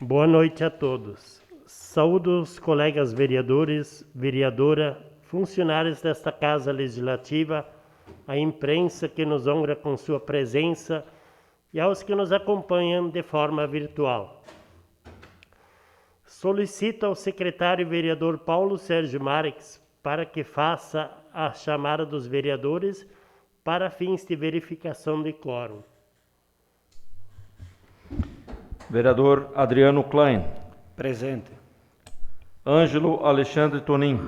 Boa noite a todos. Saúdo os colegas vereadores, vereadora, funcionários desta Casa Legislativa, a imprensa que nos honra com sua presença e aos que nos acompanham de forma virtual. Solicito ao secretário vereador Paulo Sérgio Marques para que faça a chamada dos vereadores para fins de verificação de quórum. Vereador Adriano Klein. Presente. Ângelo Alexandre Tonin.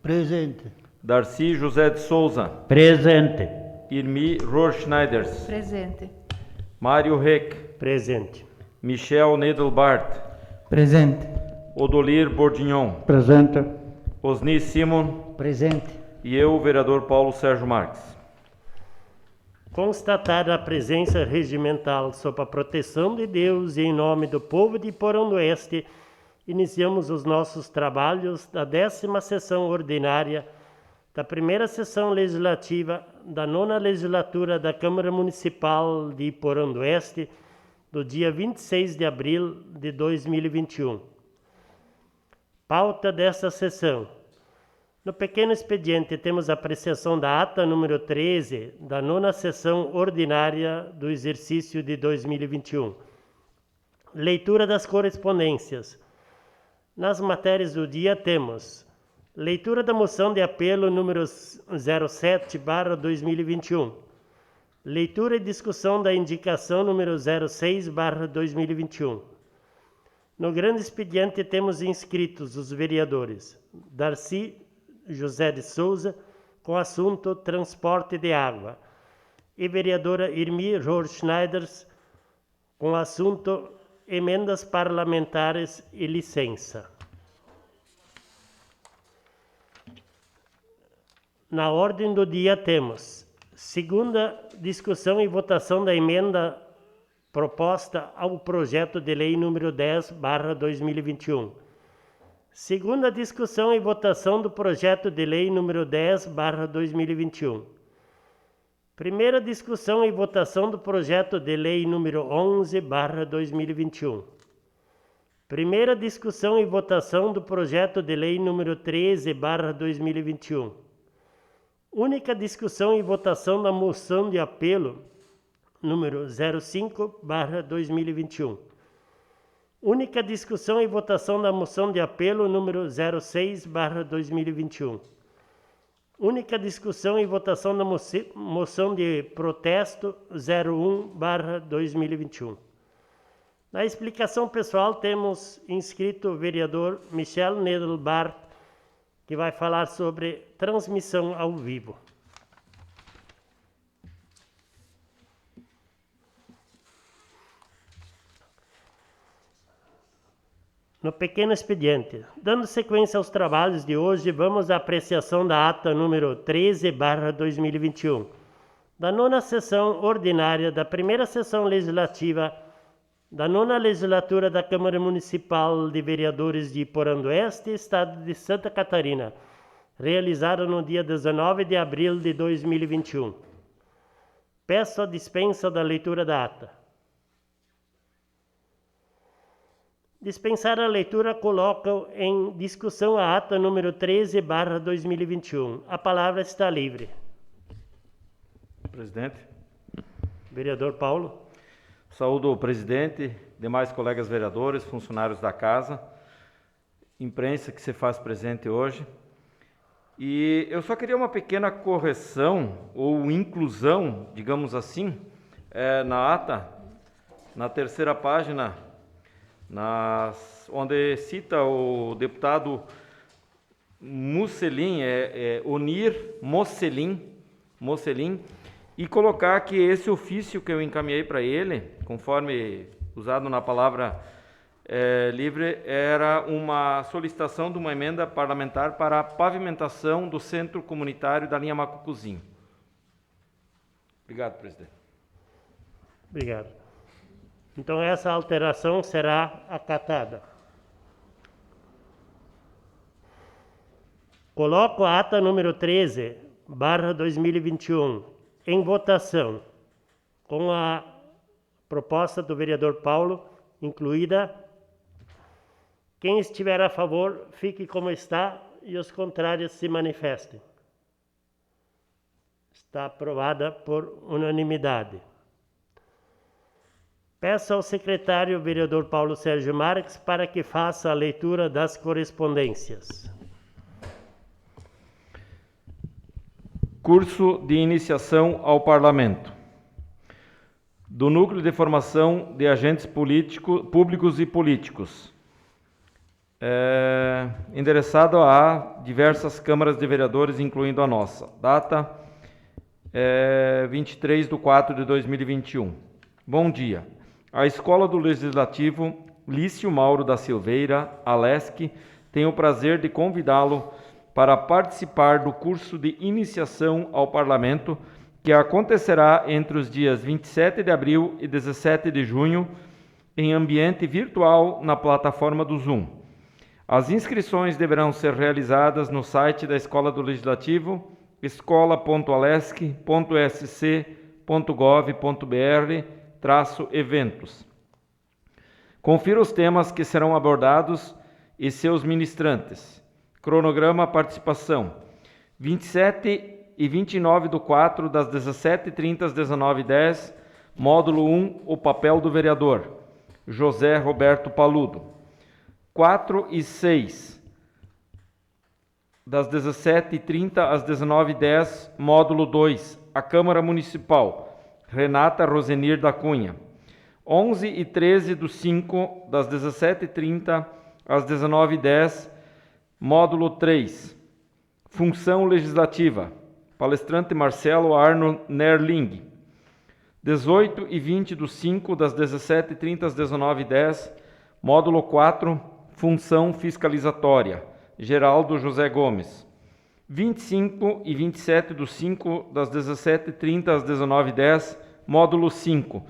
Presente. Darcy José de Souza. Presente. Irmi Rohrschneiders. Presente. Mário Reck. Presente. Michel Nedelbart. Presente. Odolir Bordignon. Presente. Osni Simon. Presente. E eu, vereador Paulo Sérgio Marques. Constatada a presença regimental sob a proteção de Deus e em nome do povo de Porão do Oeste, iniciamos os nossos trabalhos da 10ª sessão ordinária da primeira sessão legislativa da 9ª legislatura da Câmara Municipal de Porão do Oeste, do dia 26 de abril de 2021. Pauta desta sessão. No pequeno expediente temos a apreciação da ata número 13 da 9ª sessão ordinária do exercício de 2021. Leitura das correspondências. Nas matérias do dia temos leitura da moção de apelo número 07/2021. Leitura e discussão da indicação número 06/2021. No grande expediente temos inscritos os vereadores Darcy José de Souza, com assunto transporte de água, e vereadora Irmi Rohrschneiders, com assunto emendas parlamentares e licença. Na ordem do dia temos segunda discussão e votação da emenda proposta ao projeto de lei número 10/2021. Segunda discussão e votação do projeto de lei número 10/2021. Primeira discussão e votação do projeto de lei número 11/2021. Primeira discussão e votação do projeto de lei número 13/2021. Única discussão e votação da moção de apelo número 05/2021. Única discussão e votação da moção de apelo número 06/2021. Única discussão e votação da moção de protesto 01/2021. Na explicação pessoal temos inscrito o vereador Michel Nedelbart, que vai falar sobre transmissão ao vivo. No pequeno expediente, dando sequência aos trabalhos de hoje, vamos à apreciação da ata número 13/2021, da 9ª sessão ordinária da primeira sessão legislativa da 9ª legislatura da Câmara Municipal de Vereadores de Porão do Oeste, Estado de Santa Catarina, realizada no dia 19 de abril de 2021. Peço a dispensa da leitura da ata. Dispensar a leitura, coloco em discussão a ata número 13/2021. A palavra está livre. Presidente. Vereador Paulo. Saúdo o presidente, demais colegas vereadores, funcionários da casa, imprensa que se faz presente hoje. E eu só queria uma pequena correção ou inclusão, digamos assim, na ata, na terceira página, onde cita o deputado Musselin, Onir Mocelin, e colocar que esse ofício que eu encaminhei para ele, conforme usado na palavra livre, era uma solicitação de uma emenda parlamentar para a pavimentação do centro comunitário da linha Macucuzinho. Obrigado, presidente. Obrigado. Então essa alteração será acatada. Coloco a ata número 13/2021 em votação, com a proposta do vereador Paulo incluída Quem estiver a favor, fique como está e os contrários se manifestem. Está aprovada por unanimidade. Peço ao secretário, vereador Paulo Sérgio Marques, para que faça a leitura das correspondências. Curso de iniciação ao Parlamento. Do Núcleo de Formação de Agentes Públicos e Políticos. Endereçado a diversas câmaras de vereadores, incluindo a nossa. Data 23/4/2021. Bom dia. A Escola do Legislativo Lício Mauro da Silveira, Alesc, tem o prazer de convidá-lo para participar do curso de iniciação ao Parlamento, que acontecerá entre os dias 27 de abril e 17 de junho, em ambiente virtual na plataforma do Zoom. As inscrições deverão ser realizadas no site da Escola do Legislativo, escola.alesc.sc.gov.br/eventos. Confira os temas que serão abordados e seus ministrantes. Cronograma participação: 27 e 29/4, das 17h30 às 19h10, módulo 1, o papel do vereador, José Roberto Paludo. 4 e 6, das 17h30 às 19h10, módulo 2, a Câmara Municipal, Renata Rosenir da Cunha. 11 e 13/5, das 17h30 às 19h10, módulo 3, Função Legislativa, palestrante Marcelo Arno Nerling. 18 e 20/5, das 17h30 às 19h10, módulo 4, Função Fiscalizatória, Geraldo José Gomes. 25 e 27/5, das 17h30 às 19h10, módulo 5,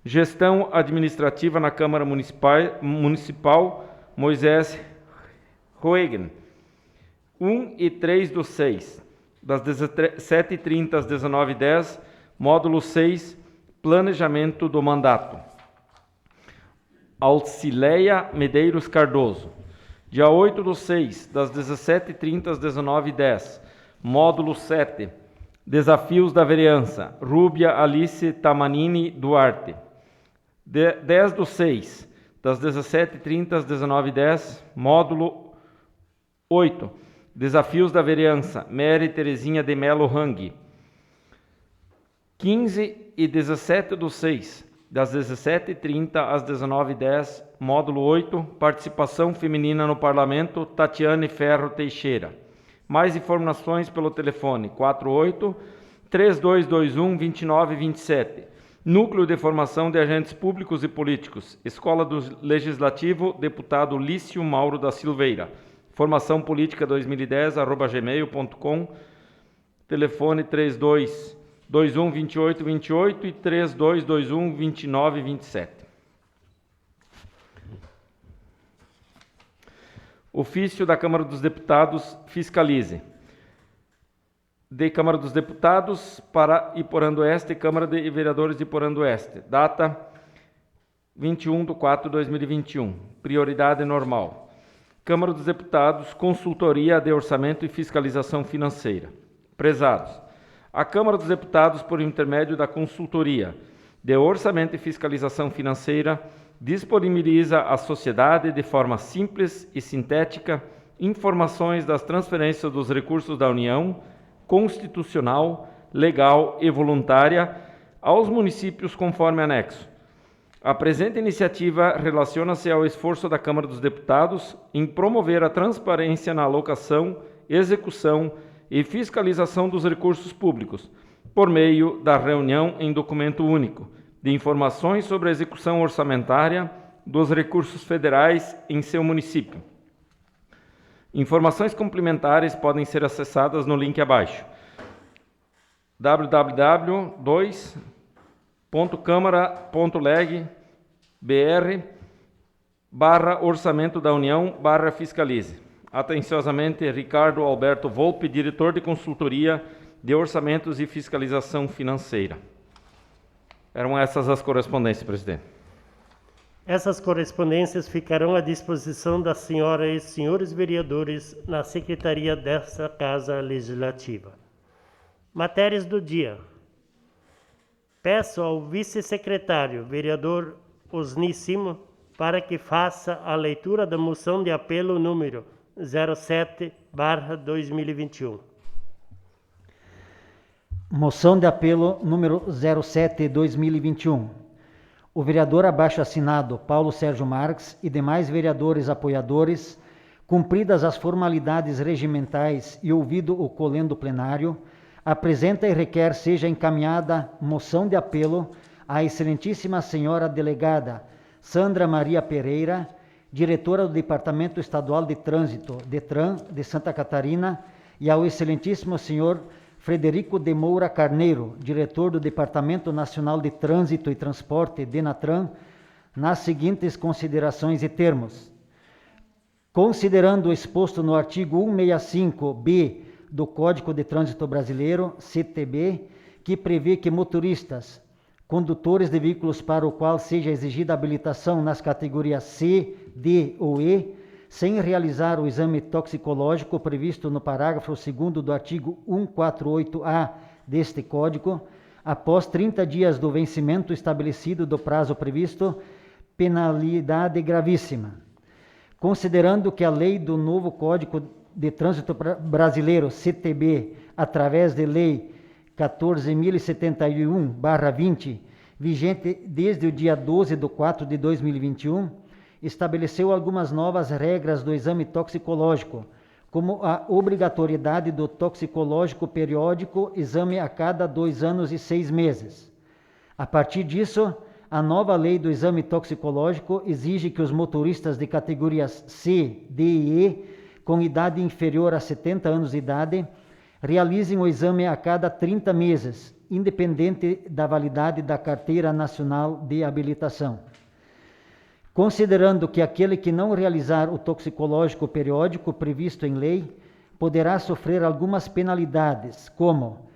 Gestão Administrativa na Câmara Municipal, Moisés Roegen. 1 e 3/6, das 17h30 às 19h10, módulo 6, Planejamento do Mandato. Alcileia Medeiros Cardoso. Dia 8/6, das 17h30 às 19h10, módulo 7, Desafios da Vereança, Rúbia Alice Tamanini Duarte. 10/6, das 17h30 às 19h10, módulo 8, Desafios da Vereança, Mary Terezinha de Melo Hang. 15 e 17/6, das 17h30 às 19h10, módulo 8, Participação Feminina no Parlamento, Tatiane Ferro Teixeira. Mais informações pelo telefone 48-3221-2927. Núcleo de Formação de Agentes Públicos e Políticos, Escola do Legislativo, deputado Lício Mauro da Silveira. Formação Política 2010@gmail.com. Telefone 3221-2828 e 3221-2927. Ofício da Câmara dos Deputados, fiscalize. De Câmara dos Deputados para Iporã-do-Oeste e Câmara de Vereadores de Iporã-do-Oeste. Data 21/4/2021. Prioridade normal. Câmara dos Deputados, Consultoria de Orçamento e Fiscalização Financeira. Prezados, a Câmara dos Deputados, por intermédio da Consultoria de Orçamento e Fiscalização Financeira, disponibiliza à sociedade, de forma simples e sintética, informações das transferências dos recursos da União, constitucional, legal e voluntária, aos municípios conforme anexo. A presente iniciativa relaciona-se ao esforço da Câmara dos Deputados em promover a transparência na alocação, execução e fiscalização dos recursos públicos, por meio da reunião em documento único, de informações sobre a execução orçamentária dos recursos federais em seu município. Informações complementares podem ser acessadas no link abaixo: www.câmara.leg.br/orçamento da União/fiscalize. Atenciosamente, Ricardo Alberto Volpe, diretor de Consultoria de Orçamentos e Fiscalização Financeira. Eram essas as correspondências, presidente. Essas correspondências ficarão à disposição das senhoras e senhores vereadores na secretaria desta Casa Legislativa. Matérias do dia. Peço ao vice-secretário, vereador Osni Simo, para que faça a leitura da moção de apelo número 07/2021. Moção de apelo número 07/2021. O vereador abaixo assinado Paulo Sérgio Marques e demais vereadores apoiadores, cumpridas as formalidades regimentais e ouvido o colendo plenário, apresenta e requer seja encaminhada moção de apelo à excelentíssima senhora delegada Sandra Maria Pereira, diretora do Departamento Estadual de Trânsito, DETRAN, de Santa Catarina, e ao excelentíssimo senhor Frederico de Moura Carneiro, diretor do Departamento Nacional de Trânsito e Transporte, DENATRAN, nas seguintes considerações e termos. Considerando o exposto no artigo 165-B do Código de Trânsito Brasileiro, CTB, que prevê que motoristas, condutores de veículos para o qual seja exigida habilitação nas categorias C, D ou E, sem realizar o exame toxicológico previsto no parágrafo 2º do artigo 148-A deste Código, após 30 dias do vencimento estabelecido do prazo previsto, penalidade gravíssima. Considerando que a lei do novo Código de Trânsito Brasileiro, CTB, através de lei 14.071/20, vigente desde o dia 12/4/2021, estabeleceu algumas novas regras do exame toxicológico, como a obrigatoriedade do toxicológico periódico, exame a cada 2 anos e 6 meses. A partir disso, a nova lei do exame toxicológico exige que os motoristas de categorias C, D e E, com idade inferior a 70 anos de idade, realizem o exame a cada 30 meses, independente da validade da Carteira Nacional de Habilitação. Considerando que aquele que não realizar o toxicológico periódico previsto em lei poderá sofrer algumas penalidades, como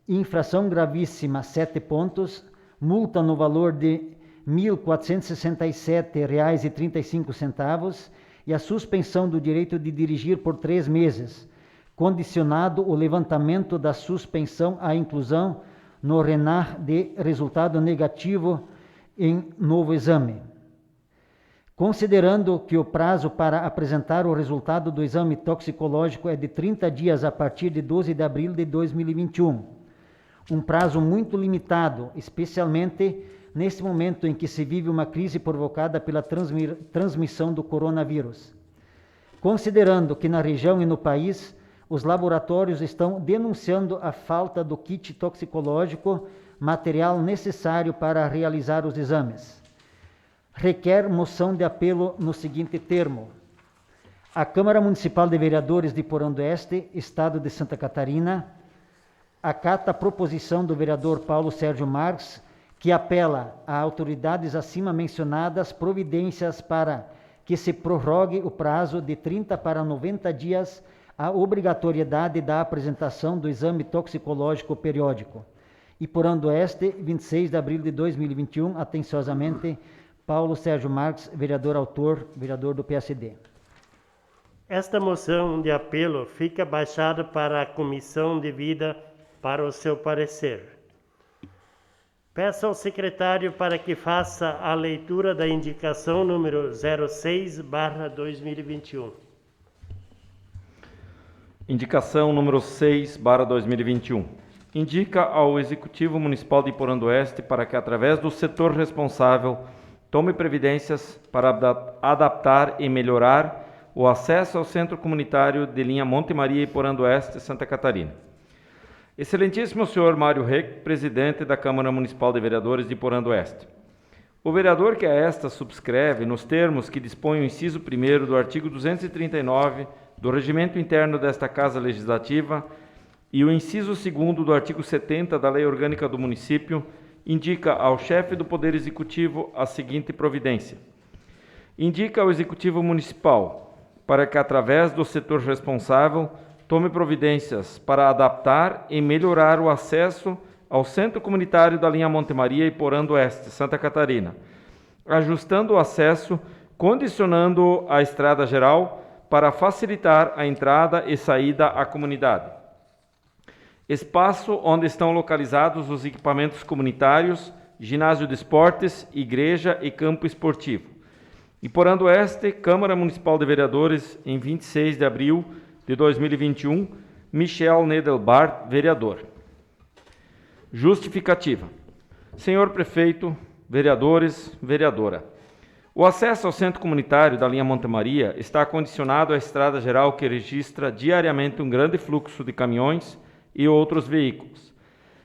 infração gravíssima 7 pontos, multa no valor de R$ 1.467,35 e a suspensão do direito de dirigir por 3 meses, condicionado o levantamento da suspensão à inclusão no RENAR de resultado negativo em novo exame. Considerando que o prazo para apresentar o resultado do exame toxicológico é de 30 dias a partir de 12 de abril de 2021, um prazo muito limitado, especialmente nesse momento em que se vive uma crise provocada pela transmissão do coronavírus. Considerando que na região e no país, os laboratórios estão denunciando a falta do kit toxicológico, material necessário para realizar os exames. Requer moção de apelo no seguinte termo. A Câmara Municipal de Vereadores de Porão do Oeste, Estado de Santa Catarina, acata a proposição do vereador Paulo Sérgio Marques, que apela a autoridades acima mencionadas providências para que se prorrogue o prazo de 30 para 90 dias a obrigatoriedade da apresentação do exame toxicológico periódico. E Porão do Oeste, 26 de abril de 2021, atenciosamente, Paulo Sérgio Marques, vereador autor, vereador do PSD. Esta moção de apelo fica baixada para a comissão devida para o seu parecer. Peço ao secretário para que faça a leitura da indicação número 06/2021. Indicação número 6/2021. Indica ao Executivo Municipal de Porão do Oeste para que, através do setor responsável, tome providências para adaptar e melhorar o acesso ao Centro Comunitário de linha Monte Maria e Porão do Oeste, Santa Catarina. Excelentíssimo senhor Mário Reck, presidente da Câmara Municipal de Vereadores de Porão do Oeste. O vereador que a esta subscreve, nos termos que dispõe o inciso 1º do artigo 239 do Regimento Interno desta Casa Legislativa e o inciso 2º do artigo 70 da Lei Orgânica do Município, indica ao chefe do Poder Executivo a seguinte providência. Indica ao Executivo Municipal para que, através do setor responsável, tome providências para adaptar e melhorar o acesso ao Centro Comunitário da linha Monte Maria e Porão do Oeste, Santa Catarina, ajustando o acesso, condicionando a estrada geral para facilitar a entrada e saída à comunidade. Espaço onde estão localizados os equipamentos comunitários, ginásio de esportes, igreja e campo esportivo. Iporã do Oeste, Câmara Municipal de Vereadores, em 26 de abril de 2021, Michel Nedelbart, vereador. Justificativa. Senhor Prefeito, vereadores, vereadora. O acesso ao centro comunitário da linha Monte Maria está condicionado à estrada geral que registra diariamente um grande fluxo de caminhões e outros veículos.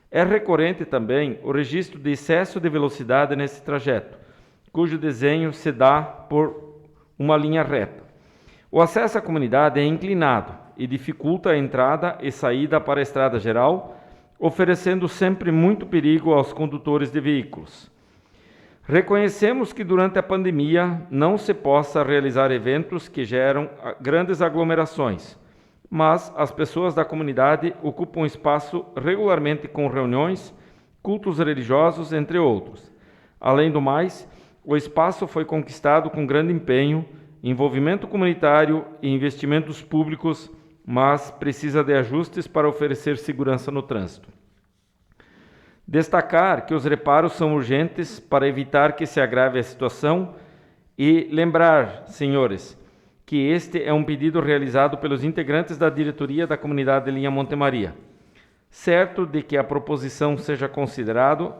É recorrente também o registro de excesso de velocidade nesse trajeto, cujo desenho se dá por uma linha reta. O acesso à comunidade é inclinado e dificulta a entrada e saída para a estrada geral, oferecendo sempre muito perigo aos condutores de veículos. Reconhecemos que durante a pandemia não se possa realizar eventos que geram grandes aglomerações, mas as pessoas da comunidade ocupam espaço regularmente com reuniões, cultos religiosos, entre outros. Além do mais, o espaço foi conquistado com grande empenho, envolvimento comunitário e investimentos públicos, mas precisa de ajustes para oferecer segurança no trânsito. Destacar que os reparos são urgentes para evitar que se agrave a situação e lembrar, senhores, que este é um pedido realizado pelos integrantes da diretoria da comunidade de Linha Monte Maria. Certo de que a proposição seja considerada,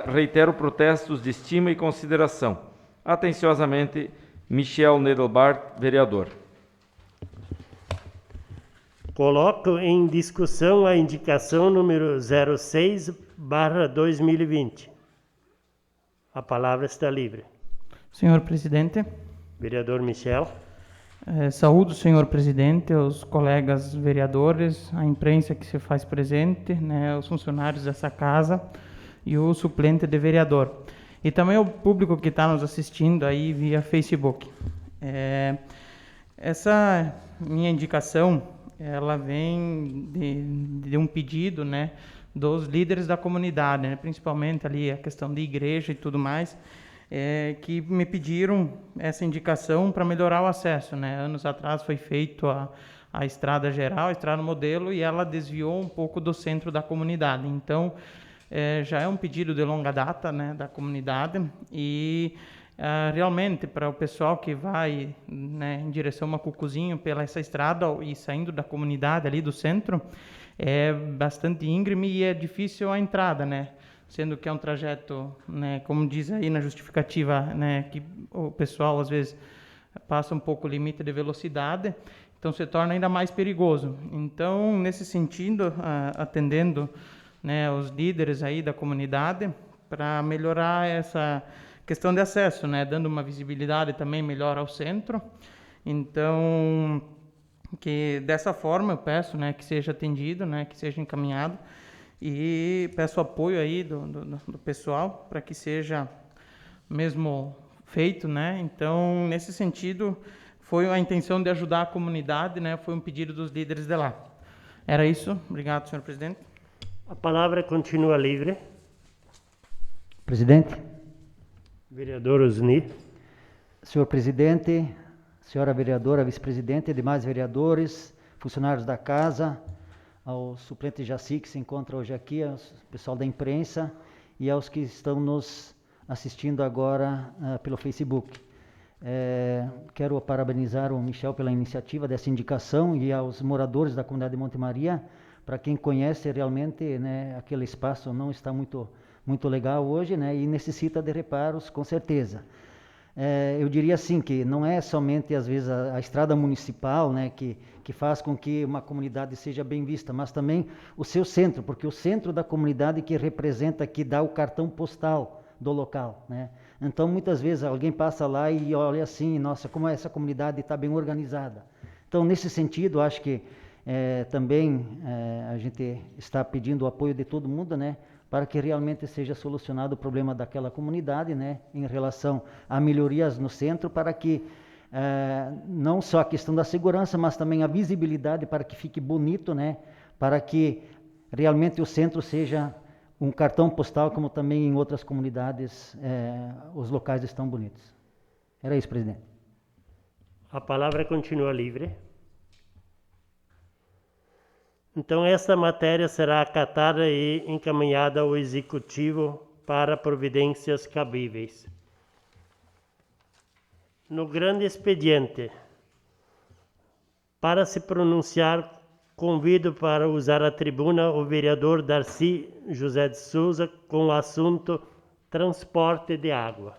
reitero protestos de estima e consideração. Atenciosamente, Michel Nedelbart, vereador. Coloco em discussão a indicação número 06/2020. A palavra está livre. Senhor presidente, Vereador Michel. saúdo o senhor presidente, os colegas vereadores, a imprensa que se faz presente, né, os funcionários dessa casa e o suplente de vereador. E também o público que está nos assistindo aí via Facebook. Essa minha indicação, ela vem de um pedido, né, dos líderes da comunidade, né, principalmente ali a questão de igreja e tudo mais, que me pediram essa indicação para melhorar o acesso, né. Anos atrás foi feito a estrada geral, a estrada modelo, e ela desviou um pouco do centro da comunidade. Então, já é um pedido de longa data, né, da comunidade, e realmente para o pessoal que vai, né, em direção a Macucuzinho pela essa estrada e saindo da comunidade ali do centro, é bastante íngreme e é difícil a entrada, né, sendo que é um trajeto, né, como diz aí na justificativa, né, que o pessoal às vezes passa um pouco o limite de velocidade, então se torna ainda mais perigoso. Então, nesse sentido, atendendo, né, os líderes aí da comunidade para melhorar essa questão de acesso, né, dando uma visibilidade também melhor ao centro. Então, que dessa forma eu peço, né, que seja atendido, né, que seja encaminhado, e peço apoio aí do pessoal para que seja mesmo feito, né. Então, nesse sentido, foi a intenção de ajudar a comunidade, né, foi um pedido dos líderes de lá. Era isso. Obrigado, senhor presidente. A palavra continua livre. Presidente. Vereador Osni. Senhor presidente, senhora vereadora, vice-presidente, demais vereadores, funcionários da casa, ao suplente Jaci, que se encontra hoje aqui, ao pessoal da imprensa e aos que estão nos assistindo agora pelo Facebook. Quero parabenizar o Michel pela iniciativa dessa indicação e aos moradores da comunidade de Monte Maria. Para quem conhece realmente, né, aquele espaço não está muito legal hoje, né, e necessita de reparos, com certeza. Eu diria assim que não é somente às vezes a estrada municipal, né, que faz com que uma comunidade seja bem vista, mas também o seu centro, porque o centro da comunidade que representa, que dá o cartão postal do local, né. Então muitas vezes alguém passa lá e olha assim, nossa, como essa comunidade está bem organizada. Então nesse sentido, acho que também a gente está pedindo o apoio de todo mundo, né, para que realmente seja solucionado o problema daquela comunidade, né, em relação a melhorias no centro, para que não só a questão da segurança, mas também a visibilidade, para que fique bonito, né, para que realmente o centro seja um cartão postal, como também em outras comunidades, os locais estão bonitos. Era isso, presidente. A palavra continua livre. Então, esta matéria será acatada e encaminhada ao Executivo para providências cabíveis. No grande expediente, para se pronunciar, convido para usar a tribuna o vereador Darcy José de Souza com o assunto transporte de água.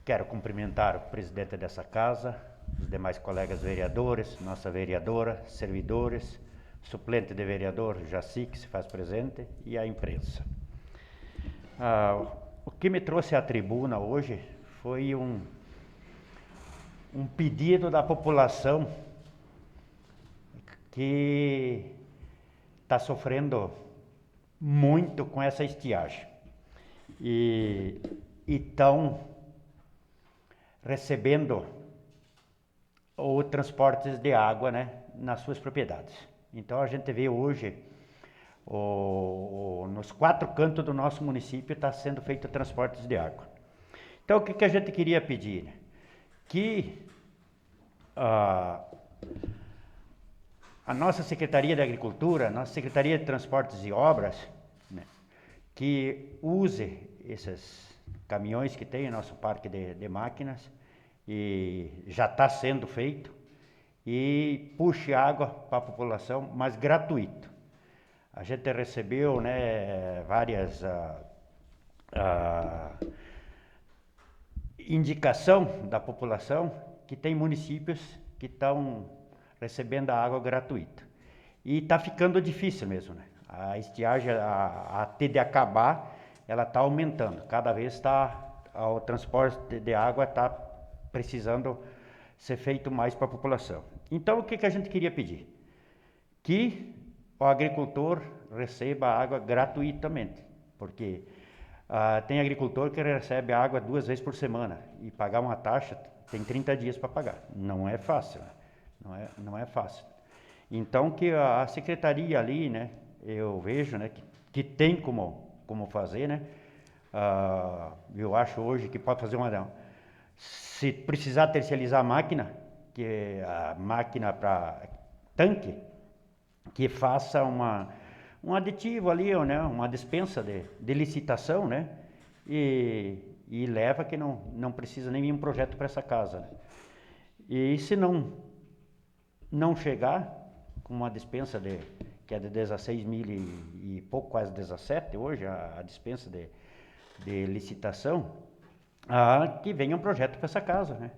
Quero cumprimentar o presidente dessa casa, os demais colegas vereadores, nossa vereadora, servidores, suplente de vereador Jaci, que se faz presente, e a imprensa. O que me trouxe à tribuna hoje foi um pedido da população que está sofrendo muito com essa estiagem e estão recebendo o transportes de água, né, nas suas propriedades. Então a gente vê hoje, nos 4 cantos do nosso município está sendo feito transportes de água. Então o que a gente queria pedir? Que a nossa Secretaria de Agricultura, a nossa Secretaria de Transportes e Obras, né, que use esses caminhões que tem em nosso parque de máquinas, e já está sendo feito, e puxe água para a população, mas gratuito. A gente recebeu, né, várias indicação da população que tem municípios que estão recebendo a água gratuita. E está ficando difícil mesmo, né? A estiagem, até de acabar, ela está aumentando. Cada vez o transporte de água está precisando ser feito mais para a população. Então, o que a gente queria pedir? Que o agricultor receba água gratuitamente, porque tem agricultor que recebe água 2 vezes por semana e pagar uma taxa tem 30 dias para pagar. Não é fácil, né? Não é fácil. Então, que a secretaria ali, né, eu vejo, né, que tem como fazer, né? Eu acho hoje que pode fazer se precisar terceirizar a máquina, que é a máquina para tanque, que faça um aditivo ali, né, uma dispensa de licitação, né, e leva que não precisa nem um projeto para essa casa, né. E se não chegar com uma dispensa que é de 16 mil e pouco, quase 17 hoje, a dispensa de licitação, que venha um projeto para essa casa, né?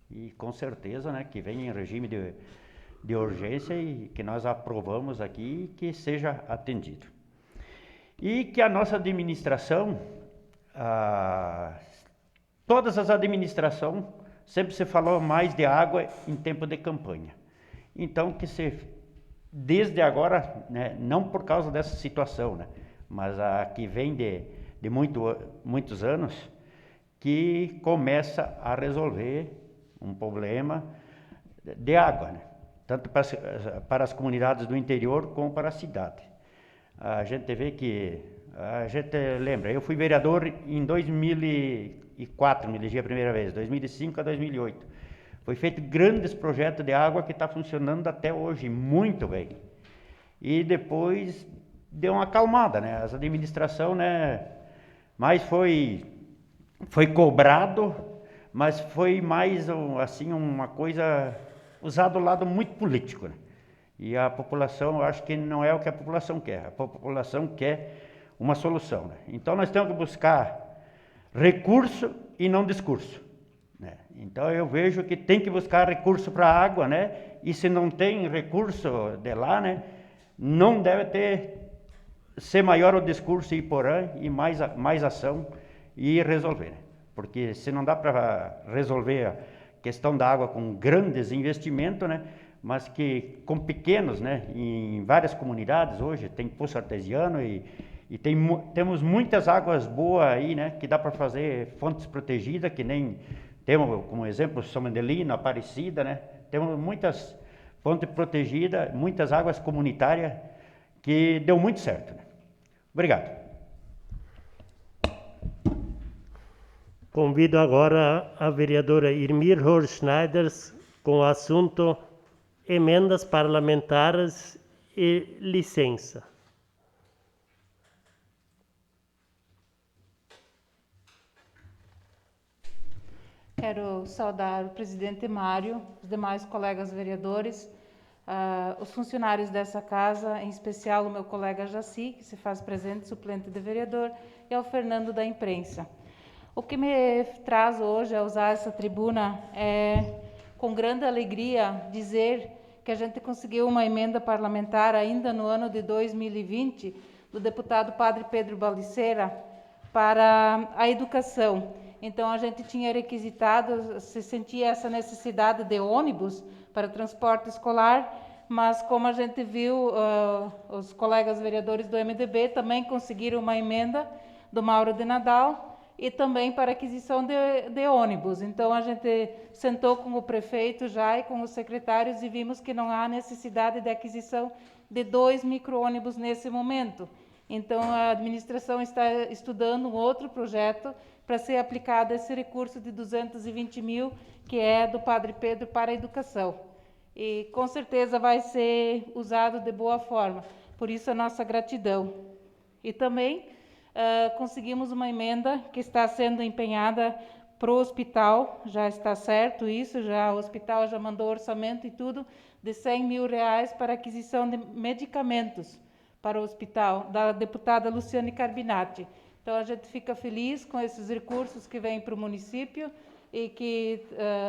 E com certeza, né, que venha em regime de urgência e que nós aprovamos aqui e que seja atendido. E que a nossa administração, todas as administrações, sempre se falou mais de água em tempo de campanha. Então, desde agora, né, não por causa dessa situação, né, mas a que vem de muitos anos, que começa a resolver um problema de água, né, tanto para as comunidades do interior como para a cidade. A gente vê que, a gente lembra, eu fui vereador em 2004, me elegi a primeira vez, 2005 a 2008. Foi feito grandes projetos de água que está funcionando até hoje, muito bem. E depois deu uma acalmada, né? As administrações, né? Mas foi cobrado, mas foi mais assim uma coisa usado do lado muito político, né? E a população, eu acho que não é o que a população quer. A população quer uma solução, né? Então nós temos que buscar recurso e não discurso, né? Então eu vejo que tem que buscar recurso para a água, né? E se não tem recurso de lá, né, não deve ser maior o discurso e porã e mais ação e resolver, né? Porque se não dá para resolver a questão da água com grandes investimentos, né, mas que com pequenos, né, em várias comunidades hoje tem poço artesiano e temos muitas águas boas aí, né, que dá para fazer fontes protegidas, que nem Temos como exemplo São Mandelino, Aparecida, né? Temos muitas fontes protegidas, muitas águas comunitárias que deu muito certo, né? Obrigado. Convido agora a vereadora Irmir Horschneider com o assunto emendas parlamentares e licença. Quero saudar o presidente Mário, os demais colegas vereadores, os funcionários dessa casa, em especial o meu colega Jaci, que se faz presente, suplente de vereador, e ao Fernando da imprensa. O que me traz hoje a usar essa tribuna é, com grande alegria, dizer que a gente conseguiu uma emenda parlamentar ainda no ano de 2020, do deputado Padre Pedro Baliceira, para a educação. Então, a gente tinha requisitado, se sentia essa necessidade de ônibus para transporte escolar, mas como a gente viu, os colegas vereadores do MDB também conseguiram uma emenda do Mauro de Nadal, e também para aquisição de ônibus. Então, a gente sentou com o prefeito já e com os secretários e vimos que não há necessidade de aquisição de 2 micro-ônibus nesse momento. Então, a administração está estudando um outro projeto para ser aplicado esse recurso de 220 mil, que é do Padre Pedro para a educação. E, com certeza, vai ser usado de boa forma. Por isso, a nossa gratidão. E também conseguimos uma emenda que está sendo empenhada para o hospital, já está certo isso, já o hospital já mandou orçamento e tudo, de 100 mil reais para aquisição de medicamentos para o hospital, da deputada Luciane Carbinati. Então, a gente fica feliz com esses recursos que vêm para o município e que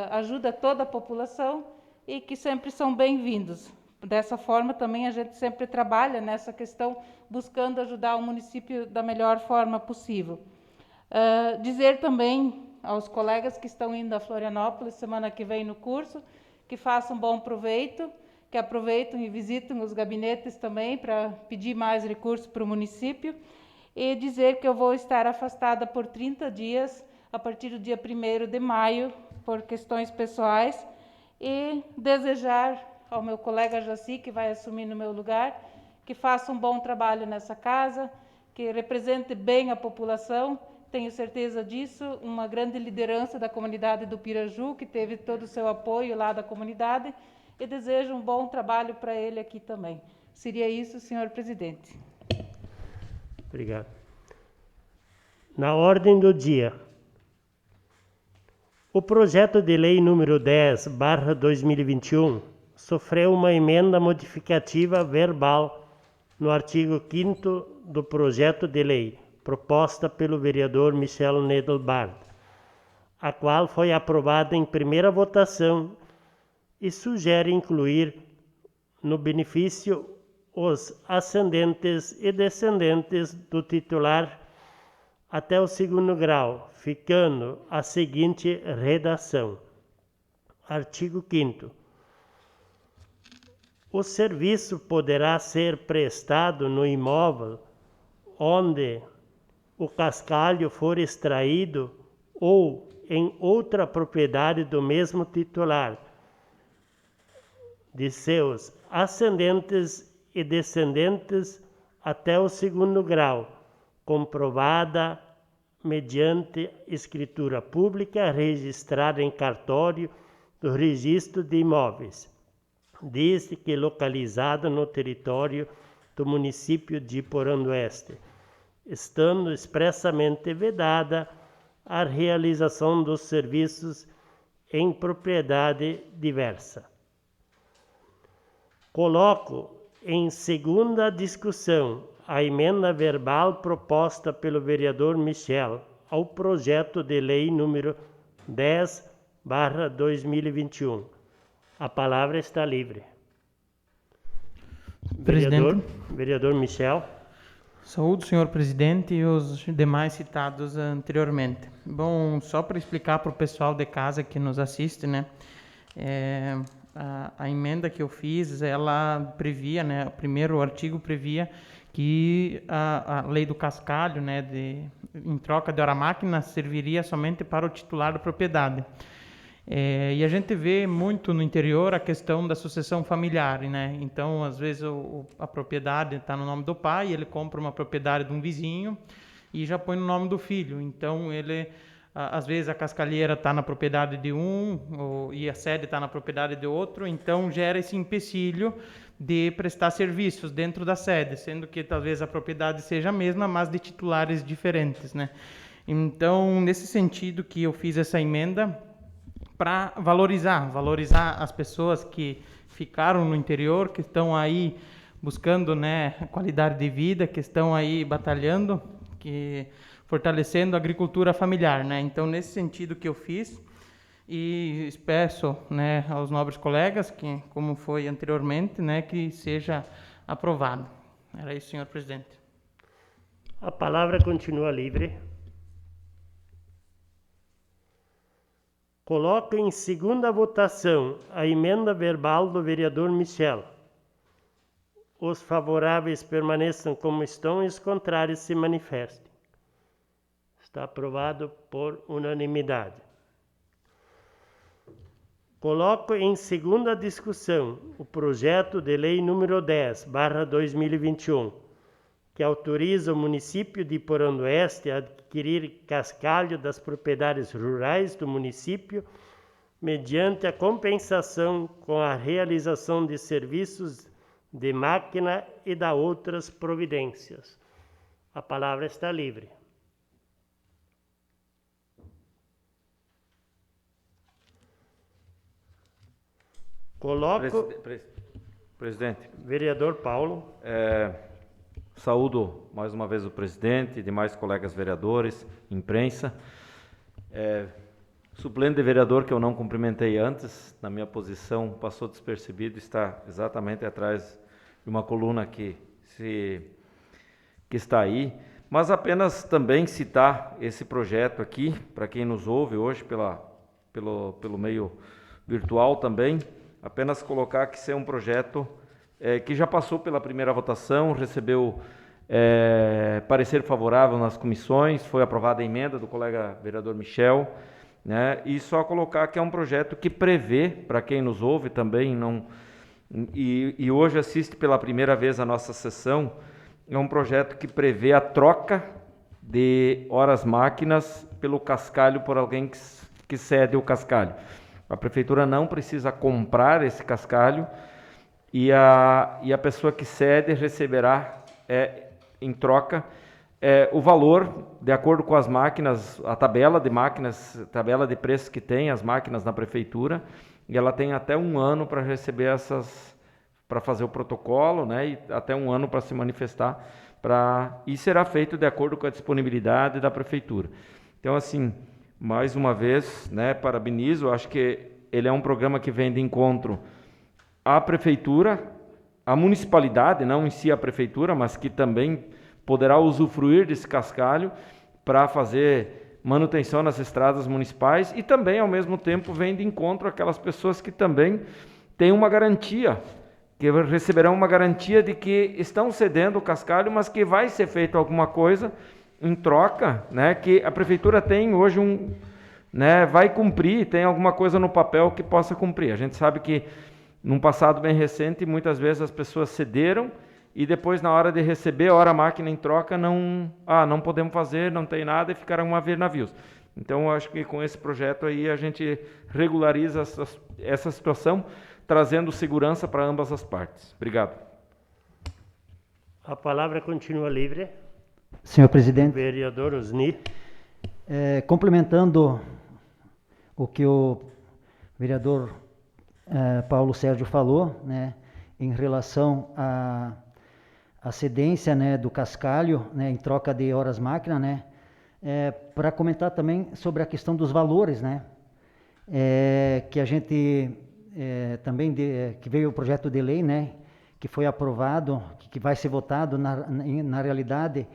ajuda toda a população e que sempre são bem-vindos. Dessa forma, também a gente sempre trabalha nessa questão, buscando ajudar o município da melhor forma possível. Dizer também aos colegas que estão indo a Florianópolis semana que vem no curso, que façam bom proveito, que aproveitem e visitem os gabinetes também para pedir mais recursos para o município, e dizer que eu vou estar afastada por 30 dias, a partir do dia 1º de maio, por questões pessoais, e desejar ao meu colega Jaci, que vai assumir no meu lugar, que faça um bom trabalho nessa casa, que represente bem a população, tenho certeza disso, uma grande liderança da comunidade do Piraju, que teve todo o seu apoio lá da comunidade, e desejo um bom trabalho para ele aqui também. Seria isso, senhor presidente. Obrigado. Na ordem do dia, o projeto de lei número 10/2021 sofreu uma emenda modificativa verbal no artigo 5º do projeto de lei, proposta pelo vereador Michel Nedelbard, a qual foi aprovada em primeira votação e sugere incluir no benefício os ascendentes e descendentes do titular até o 2º grau, ficando a seguinte redação. Artigo 5º. O serviço poderá ser prestado no imóvel onde o cascalho for extraído ou em outra propriedade do mesmo titular, de seus ascendentes e descendentes até o 2º grau, comprovada mediante escritura pública registrada em cartório do registro de imóveis, desde que localizada no território do município de Porão do Oeste, estando expressamente vedada a realização dos serviços em propriedade diversa. Coloco em segunda discussão a emenda verbal proposta pelo vereador Michel ao projeto de lei número 10/2021. A palavra está livre. Vereador Michel. Saúde, senhor presidente, e os demais citados anteriormente. Bom, só para explicar para o pessoal de casa que nos assiste, né? A emenda que eu fiz, ela previa, né? O primeiro artigo previa que a lei do cascalho, né, em troca de hora-máquina, serviria somente para o titular da propriedade. E a gente vê muito no interior a questão da sucessão familiar, né? Então, às vezes, a propriedade está no nome do pai, ele compra uma propriedade de um vizinho e já põe no nome do filho. Então, às vezes a cascalheira está na propriedade de um e a sede está na propriedade de outro, então gera esse empecilho de prestar serviços dentro da sede, sendo que talvez a propriedade seja a mesma, mas de titulares diferentes, né? Então, nesse sentido que eu fiz essa emenda para valorizar as pessoas que ficaram no interior, que estão aí buscando, né, qualidade de vida, que estão aí batalhando, fortalecendo a agricultura familiar, né? Então, nesse sentido que eu fiz, e peço, né, aos nobres colegas, que, como foi anteriormente, né, que seja aprovado. Era isso, senhor presidente. A palavra continua livre. Coloco em segunda votação a emenda verbal do vereador Michel. Os favoráveis permaneçam como estão e os contrários se manifestem. Está aprovado por unanimidade. Coloco em segunda discussão o projeto de lei número 10/2021, que autoriza o município de Porão do Oeste a adquirir cascalho das propriedades rurais do município mediante a compensação com a realização de serviços de máquina e da outras providências. A palavra está livre. Coloco. Presidente. Vereador Paulo. Saúdo mais uma vez o presidente e demais colegas vereadores, imprensa. Suplente de vereador que eu não cumprimentei antes, na minha posição, passou despercebido, está exatamente atrás de uma coluna que está aí. Mas apenas também citar esse projeto aqui, para quem nos ouve hoje pelo meio virtual também, apenas colocar que isso é um projeto que já passou pela primeira votação, recebeu parecer favorável nas comissões, foi aprovada a emenda do colega vereador Michel, né? E só colocar que é um projeto que prevê, para quem nos ouve também, e hoje assiste pela primeira vez a nossa sessão, é um projeto que prevê a troca de horas-máquinas pelo cascalho por alguém que cede o cascalho. A prefeitura não precisa comprar esse cascalho e a pessoa que cede receberá em troca o valor de acordo com as máquinas, a tabela de preços que tem as máquinas na prefeitura, e ela tem até 1 ano para receber para fazer o protocolo, né, e até 1 ano para se manifestar, e será feito de acordo com a disponibilidade da prefeitura. Então, assim, mais uma vez, né, parabenizo, acho que ele é um programa que vem de encontro à prefeitura, à municipalidade, não em si a prefeitura, mas que também poderá usufruir desse cascalho para fazer manutenção nas estradas municipais, e também, ao mesmo tempo, vem de encontro àquelas pessoas que também têm uma garantia, que receberão uma garantia de que estão cedendo o cascalho, mas que vai ser feito alguma coisa em troca, né, que a prefeitura tem hoje vai cumprir, tem alguma coisa no papel que possa cumprir. A gente sabe que, num passado bem recente, muitas vezes as pessoas cederam e depois, na hora de receber a hora-máquina em troca, não podemos fazer, não tem nada, e ficaram a ver navios. Então, eu acho que com esse projeto aí a gente regulariza essa situação, trazendo segurança para ambas as partes. Obrigado. A palavra continua livre. Senhor presidente. Vereador Osni. Complementando o que o vereador Paulo Sérgio falou, né, em relação à cedência, né, do cascalho, né, em troca de horas-máquina, né, para comentar também sobre a questão dos valores, né, que a gente também, que veio o projeto de lei, né, que foi aprovado, que vai ser votado na realidade,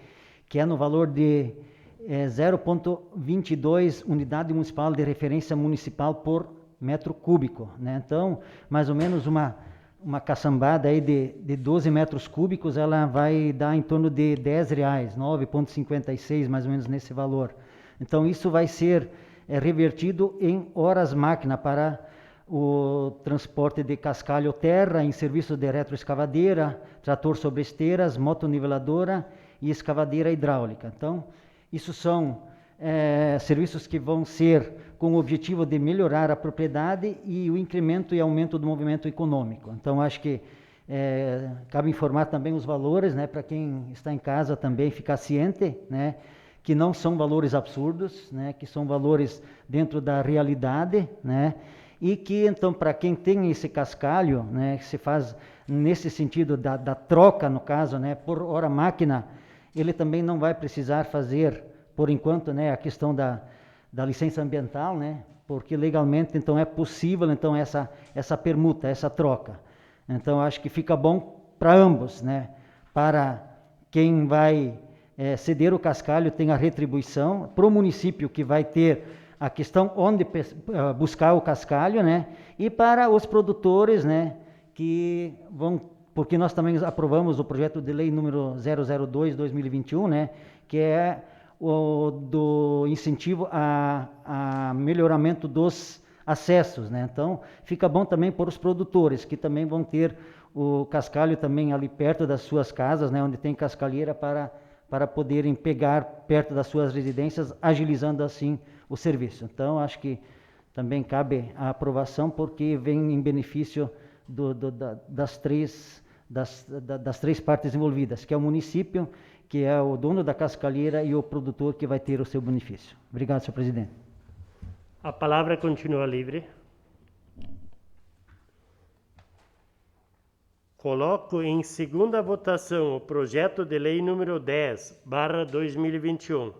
que é no valor de 0,22 unidade municipal de referência municipal por metro cúbico, né? Então, mais ou menos uma uma caçambada aí de 12 metros cúbicos, ela vai dar em torno de R$10, 9,56 mais ou menos nesse valor. Então isso vai ser revertido em horas máquina para o transporte de cascalho terra em serviços de retroescavadeira, trator sobre esteiras, motoniveladora e escavadeira hidráulica. Então, isso são serviços que vão ser com o objetivo de melhorar a propriedade e o incremento e aumento do movimento econômico. Então, acho que cabe informar também os valores, né, para quem está em casa também ficar ciente, né, que não são valores absurdos, né, que são valores dentro da realidade, né, e que, então, para quem tem esse cascalho, né, que se faz nesse sentido da troca, no caso, né, por hora máquina, ele também não vai precisar fazer, por enquanto, né, a questão da licença ambiental, né, porque legalmente, então, é possível, então, essa permuta, essa troca. Então, acho que fica bom para ambos, né, para quem vai ceder o cascalho tem a retribuição, para o município que vai ter a questão onde buscar o cascalho, né? E para os produtores, né? Que vão, porque nós também aprovamos o projeto de lei número 002/2021, né? Que é o do incentivo a melhoramento dos acessos, né? Então, fica bom também para os produtores, que também vão ter o cascalho também ali perto das suas casas, né? Onde tem cascalheira para poderem pegar perto das suas residências, agilizando assim o serviço. Então, acho que também cabe a aprovação, porque vem em benefício das três partes envolvidas, que é o município, que é o dono da cascalheira e o produtor que vai ter o seu benefício. Obrigado, senhor presidente. A palavra continua livre. Coloco em segunda votação o projeto de lei número 10/2021.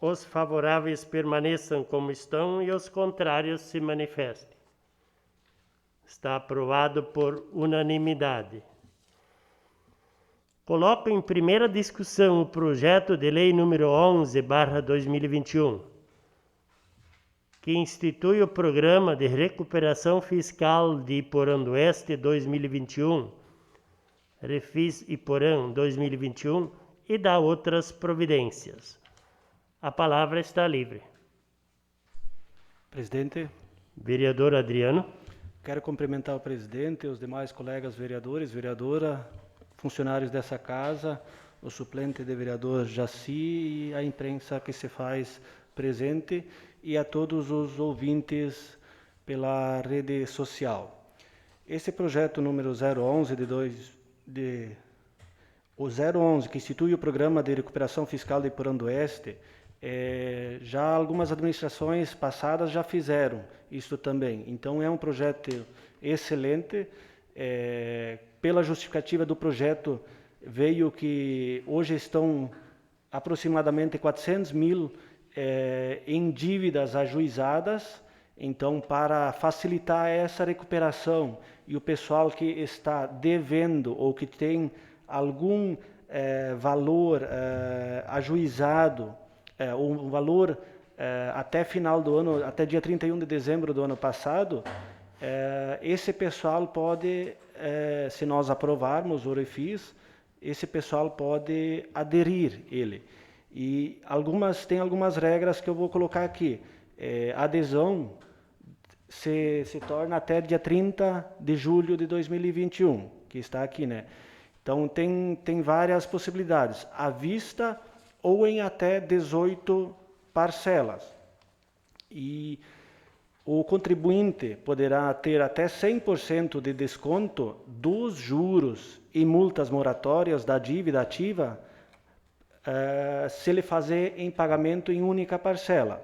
Os favoráveis permaneçam como estão e os contrários se manifestem. Está aprovado por unanimidade. Coloco em primeira discussão o projeto de lei número 11/2021, que institui o Programa de Recuperação Fiscal de Iporã do Oeste 2021, Refis Iporã 2021, e dá outras providências. A palavra está livre. Presidente, Vereador Adriano. quero cumprimentar o presidente, os demais colegas vereadores, vereadora, funcionários dessa casa, o suplente de vereador Jaci e a imprensa que se faz presente e a todos os ouvintes pela rede social. Esse projeto número 011 o 011, que institui o Programa de Recuperação Fiscal de Iporã do Oeste, já algumas administrações passadas já fizeram isso também. Então é um projeto excelente. Pela justificativa do projeto veio que hoje estão aproximadamente 400 mil em dívidas ajuizadas. Então, para facilitar essa recuperação e o pessoal que está devendo ou que tem algum valor ajuizado, um valor até final do ano, até dia 31 de dezembro do ano passado, esse pessoal pode, se nós aprovarmos o refis, esse pessoal pode aderir ele. E tem algumas regras que eu vou colocar aqui. A adesão se torna até dia 30 de julho de 2021, que está aqui, né? Então, tem várias possibilidades, à vista ou em até 18 parcelas. E o contribuinte poderá ter até 100% de desconto dos juros e multas moratórias da dívida ativa se ele fazer em pagamento em única parcela.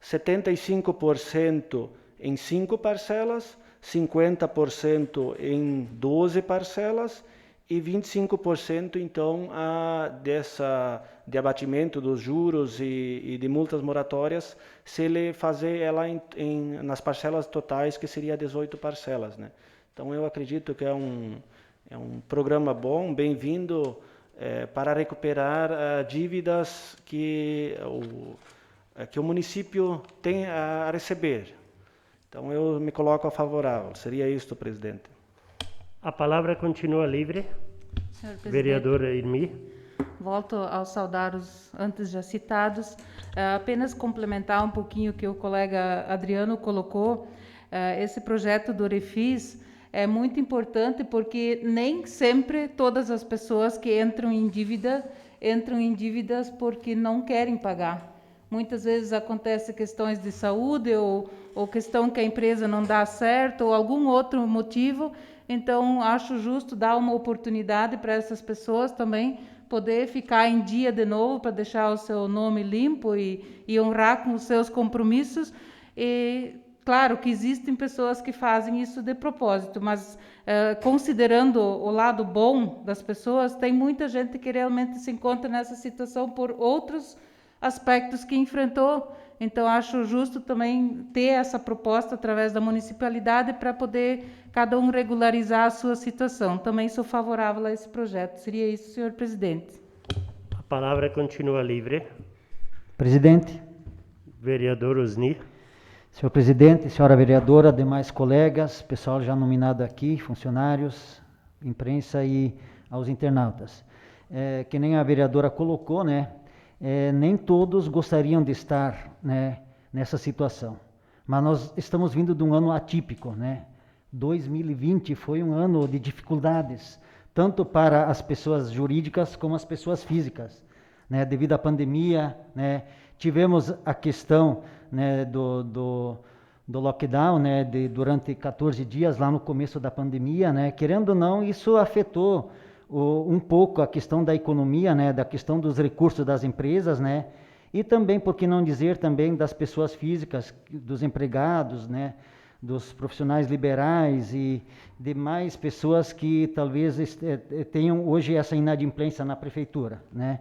75% em 5 parcelas, 50% em 12 parcelas e 25% então de abatimento dos juros e de multas moratórias se ele fazer ela nas parcelas totais, que seria 18 parcelas, né? Então eu acredito que é um programa bom, bem-vindo, para recuperar dívidas que o município tem a receber. Então eu me coloco a favorável. Seria isto, presidente. A palavra continua livre. Senhor presidente, Vereadora Irmi. volto a saudar os antes já citados. Apenas complementar um pouquinho o que o colega Adriano colocou. Esse projeto do Refis é muito importante porque nem sempre todas as pessoas que entram em dívidas porque não querem pagar. Muitas vezes acontecem questões de saúde ou questão que a empresa não dá certo ou algum outro motivo. Então, acho justo dar uma oportunidade para essas pessoas também poder ficar em dia de novo para deixar o seu nome limpo e honrar com os seus compromissos. E claro que existem pessoas que fazem isso de propósito, mas considerando o lado bom das pessoas, tem muita gente que realmente se encontra nessa situação por outros aspectos que enfrentou. Então, acho justo também ter essa proposta através da municipalidade para poder cada um regularizar a sua situação. Também sou favorável a esse projeto. Seria isso, senhor presidente. A palavra continua livre. Presidente, Vereador Osni. senhor presidente, senhora vereadora, demais colegas, pessoal já nominado aqui, funcionários, imprensa e aos internautas. Que nem a vereadora colocou, né? Nem todos gostariam de estar, né, nessa situação. Mas nós estamos vindo de um ano atípico, né? 2020 foi um ano de dificuldades, tanto para as pessoas jurídicas como as pessoas físicas, né? Devido à pandemia, né? Tivemos a questão, né, do lockdown, né, durante 14 dias lá no começo da pandemia, né? Querendo ou não, isso afetou um pouco a questão da economia, né, da questão dos recursos das empresas, né, e também, por que não dizer, também das pessoas físicas, dos empregados, né, dos profissionais liberais e demais pessoas que talvez tenham hoje essa inadimplência na prefeitura, né.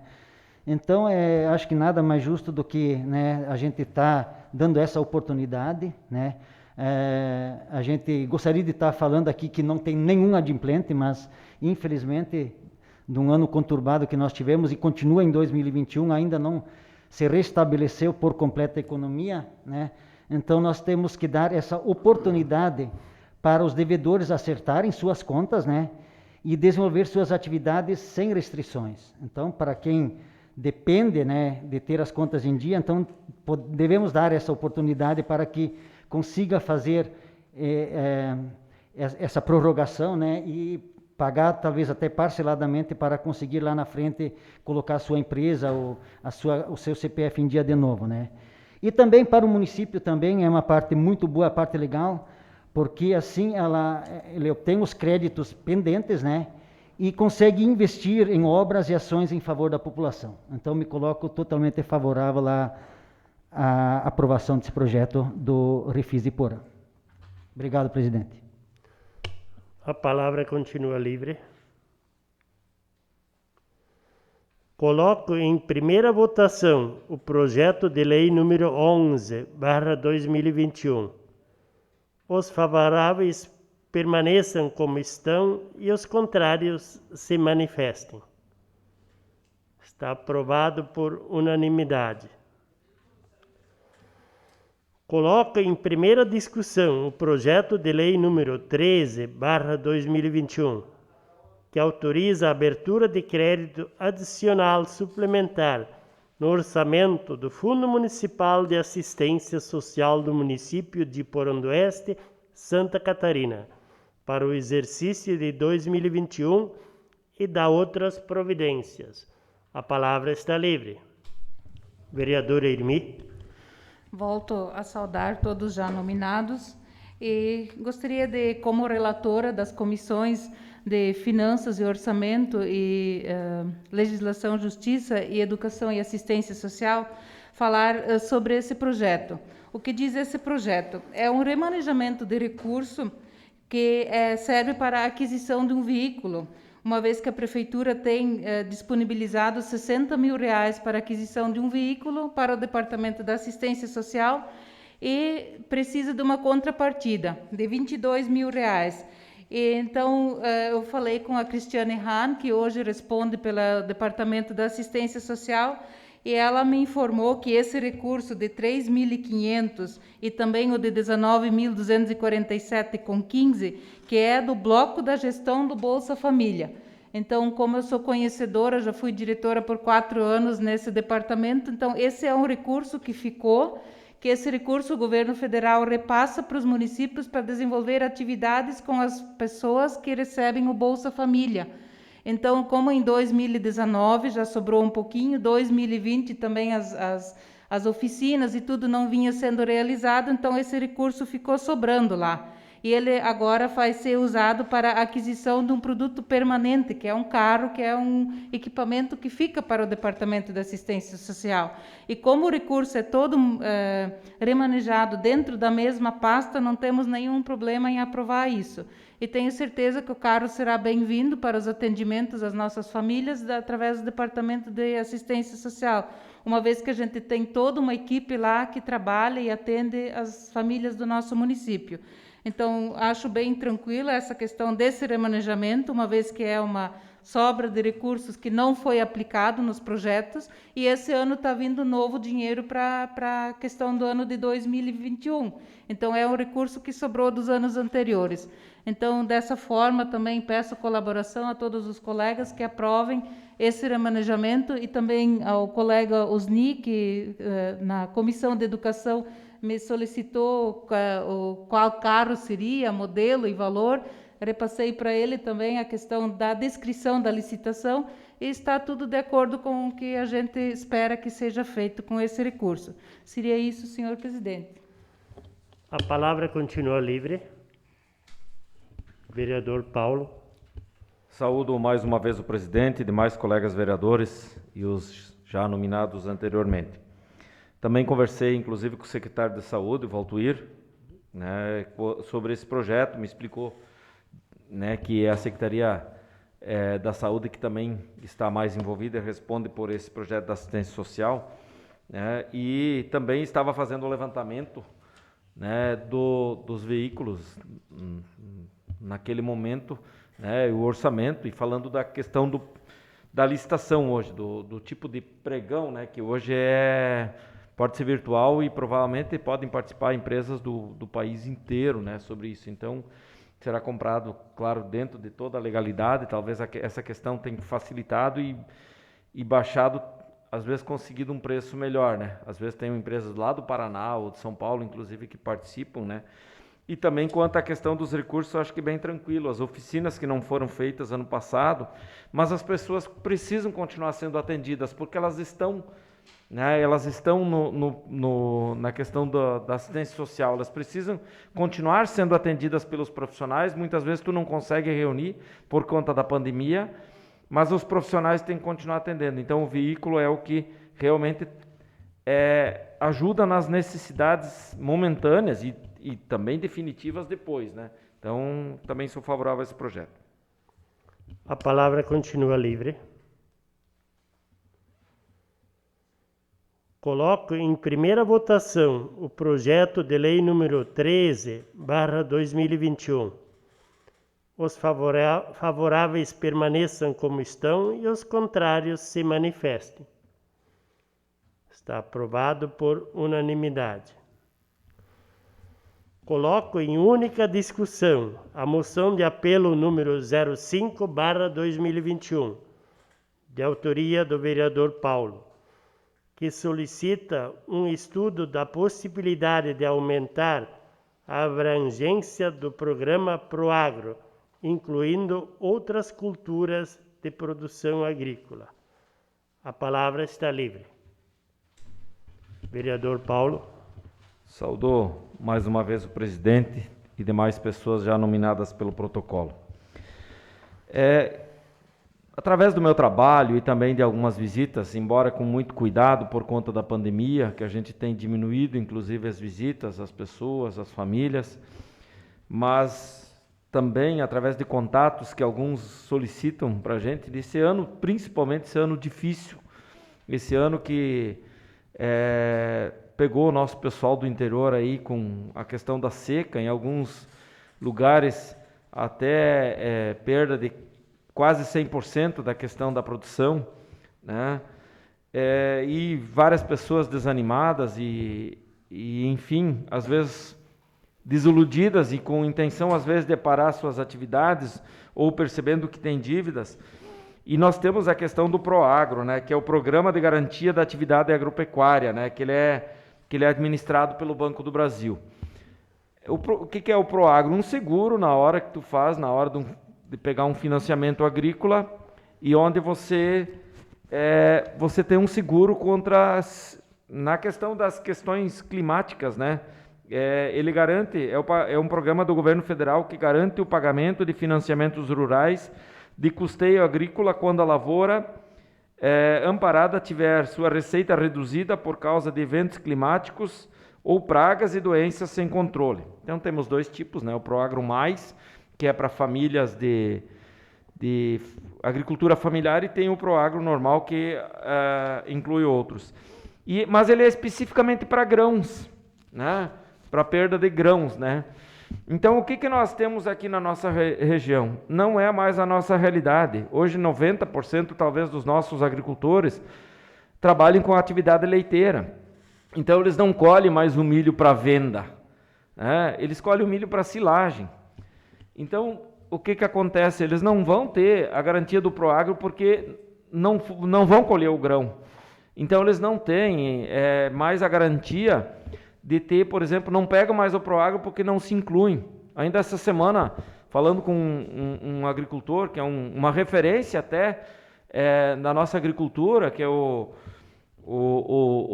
Então, acho que nada mais justo do que, né, a gente estar dando essa oportunidade, né. A gente gostaria de estar falando aqui que não tem nenhum adimplente, mas infelizmente, de um ano conturbado que nós tivemos e continua em 2021, ainda não se restabeleceu por completo a economia, né? Então nós temos que dar essa oportunidade para os devedores acertarem suas contas, né? E desenvolver suas atividades sem restrições. Então, para quem depende, né, de ter as contas em dia, então devemos dar essa oportunidade para que consiga fazer essa prorrogação, né, e pagar talvez até parceladamente para conseguir lá na frente colocar a sua empresa ou o seu CPF em dia de novo, né. E também para o município também é uma parte muito boa, a parte legal, porque assim ele obtém os créditos pendentes, né, e consegue investir em obras e ações em favor da população. Então me coloco totalmente favorável à aprovação desse projeto do Refis de Porã. Obrigado, presidente. A palavra continua livre. Coloco em primeira votação o projeto de lei número 11/2021. Os favoráveis permaneçam como estão e os contrários se manifestem. Está aprovado por unanimidade. Coloco em primeira discussão o projeto de lei número 13/2021, que autoriza a abertura de crédito adicional suplementar no orçamento do Fundo Municipal de Assistência Social do município de Porão do Oeste, Santa Catarina, para o exercício de 2021 e dá outras providências. A palavra está livre. Vereadora Irmi. Volto a saudar todos já nominados e gostaria de, como relatora das comissões de Finanças e Orçamento e Legislação, Justiça e Educação e Assistência Social, falar sobre esse projeto. O que diz esse projeto? É um remanejamento de recurso que serve para a aquisição de um veículo, uma vez que a Prefeitura tem disponibilizado R$60 mil para a aquisição de um veículo para o Departamento da Assistência Social e precisa de uma contrapartida de R$22 mil. Então, eu falei com a Cristiane Hahn, que hoje responde pelo Departamento da Assistência Social, e ela me informou que esse recurso de 3.500 e também o de 19.247,15, que é do bloco da gestão do Bolsa Família. Então, como eu sou conhecedora, já fui diretora por 4 anos nesse departamento, então esse é um recurso que ficou, que esse recurso o governo federal repassa para os municípios para desenvolver atividades com as pessoas que recebem o Bolsa Família. Então, como em 2019 já sobrou um pouquinho, 2020 também as oficinas e tudo não vinha sendo realizado, então esse recurso ficou sobrando lá. E ele agora vai ser usado para a aquisição de um produto permanente, que é um carro, que é um equipamento que fica para o Departamento de Assistência Social. E como o recurso é todo remanejado dentro da mesma pasta, não temos nenhum problema em aprovar isso. E tenho certeza que o carro será bem-vindo para os atendimentos às nossas famílias através do Departamento de Assistência Social, uma vez que a gente tem toda uma equipe lá que trabalha e atende as famílias do nosso município. Então, acho bem tranquila essa questão desse remanejamento, uma vez que é uma sobra de recursos que não foi aplicado nos projetos, e esse ano está vindo novo dinheiro para a questão do ano de 2021. Então, é um recurso que sobrou dos anos anteriores. Então, dessa forma, também peço colaboração a todos os colegas que aprovem esse remanejamento e também ao colega Osni, que na Comissão de Educação me solicitou qual carro seria, modelo e valor. Repassei para ele também a questão da descrição da licitação e está tudo de acordo com o que a gente espera que seja feito com esse recurso. Seria isso, senhor presidente. A palavra continua livre. Vereador Paulo. Saúdo mais uma vez o presidente e demais colegas vereadores e os já nominados anteriormente. Também conversei, inclusive, com o secretário de Saúde, o Valtuir, né, sobre esse projeto, me explicou, né, que é a Secretaria da Saúde que também está mais envolvida e responde por esse projeto da assistência social, né, e também estava fazendo o levantamento, né, dos veículos naquele momento, né, o orçamento, e falando da questão da licitação hoje, do tipo de pregão, né, que hoje pode ser virtual e provavelmente podem participar empresas do país inteiro, né, sobre isso. Então, será comprado, claro, dentro de toda a legalidade. Talvez essa questão tenha facilitado e baixado, às vezes conseguido um preço melhor, né. Às vezes tem empresas lá do Paraná ou de São Paulo, inclusive, que participam, né. E também quanto à questão dos recursos, eu acho que bem tranquilo. As oficinas que não foram feitas ano passado, mas as pessoas precisam continuar sendo atendidas, porque elas estão, né, na questão da assistência social, elas precisam continuar sendo atendidas pelos profissionais. Muitas vezes tu não consegue reunir por conta da pandemia, mas os profissionais têm que continuar atendendo. Então o veículo é o que realmente ajuda nas necessidades momentâneas e também definitivas depois, né? Então, também sou favorável a esse projeto. A palavra continua livre. Coloco em primeira votação o projeto de lei número 13/2021. Os favoráveis permaneçam como estão e os contrários se manifestem. Está aprovado por unanimidade. Coloco em única discussão a moção de apelo número 05/2021, de autoria do vereador Paulo, que solicita um estudo da possibilidade de aumentar a abrangência do programa Proagro, incluindo outras culturas de produção agrícola. A palavra está livre. Vereador Paulo. Saudou mais uma vez o presidente e demais pessoas já nominadas pelo protocolo. Através do meu trabalho e também de algumas visitas, embora com muito cuidado por conta da pandemia, que a gente tem diminuído inclusive as visitas às pessoas, às famílias, mas também através de contatos que alguns solicitam para a gente, desse ano, principalmente esse ano difícil, esse ano que pegou o nosso pessoal do interior aí com a questão da seca, em alguns lugares até perda de quase 100% da questão da produção, né? e várias pessoas desanimadas e, enfim, às vezes desiludidas e com intenção, às vezes, de parar suas atividades ou percebendo que tem dívidas. E nós temos a questão do Proagro, né, que é o Programa de Garantia da Atividade Agropecuária, né, que ele é administrado pelo Banco do Brasil. O que é o Proagro? Um seguro na hora que tu faz, na hora de pegar um financiamento agrícola, e onde você tem um seguro contra na questão das questões climáticas, né? Ele garante, é um programa do governo federal que garante o pagamento de financiamentos rurais de custeio agrícola quando a lavoura amparada tiver sua receita reduzida por causa de eventos climáticos ou pragas e doenças sem controle. Então temos dois tipos, né? O Proagro Mais, que é para famílias de agricultura familiar, e tem o Proagro normal, que inclui outros. Mas ele é especificamente para grãos, né? Para perda de grãos, né? Então, o que nós temos aqui na nossa região? Não é mais a nossa realidade. Hoje, 90% talvez dos nossos agricultores trabalham com a atividade leiteira. Então, eles não colhem mais o milho para venda, né? Eles colhem o milho para silagem. Então, o que acontece? Eles não vão ter a garantia do Proagro porque não vão colher o grão. Então, eles não têm mais a garantia de ter, por exemplo, não pegam mais o Proagro porque não se incluem. Ainda essa semana, falando com um agricultor, que é uma referência até na nossa agricultura, que é o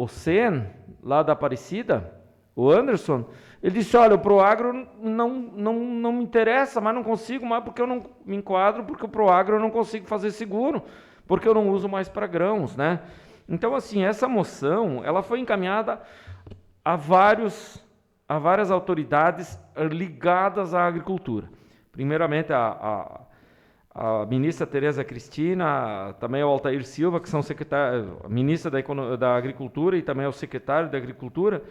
Sen, lá da Aparecida, o Anderson, ele disse, olha, o Proagro não me interessa, mas não consigo mais porque eu não me enquadro, porque o Proagro eu não consigo fazer seguro, porque eu não uso mais para grãos, né? Então, assim, essa moção, ela foi encaminhada a várias autoridades ligadas à agricultura. Primeiramente, a ministra Tereza Cristina, também o Altair Silva, que são a ministra da Agricultura e também o secretário da Agricultura,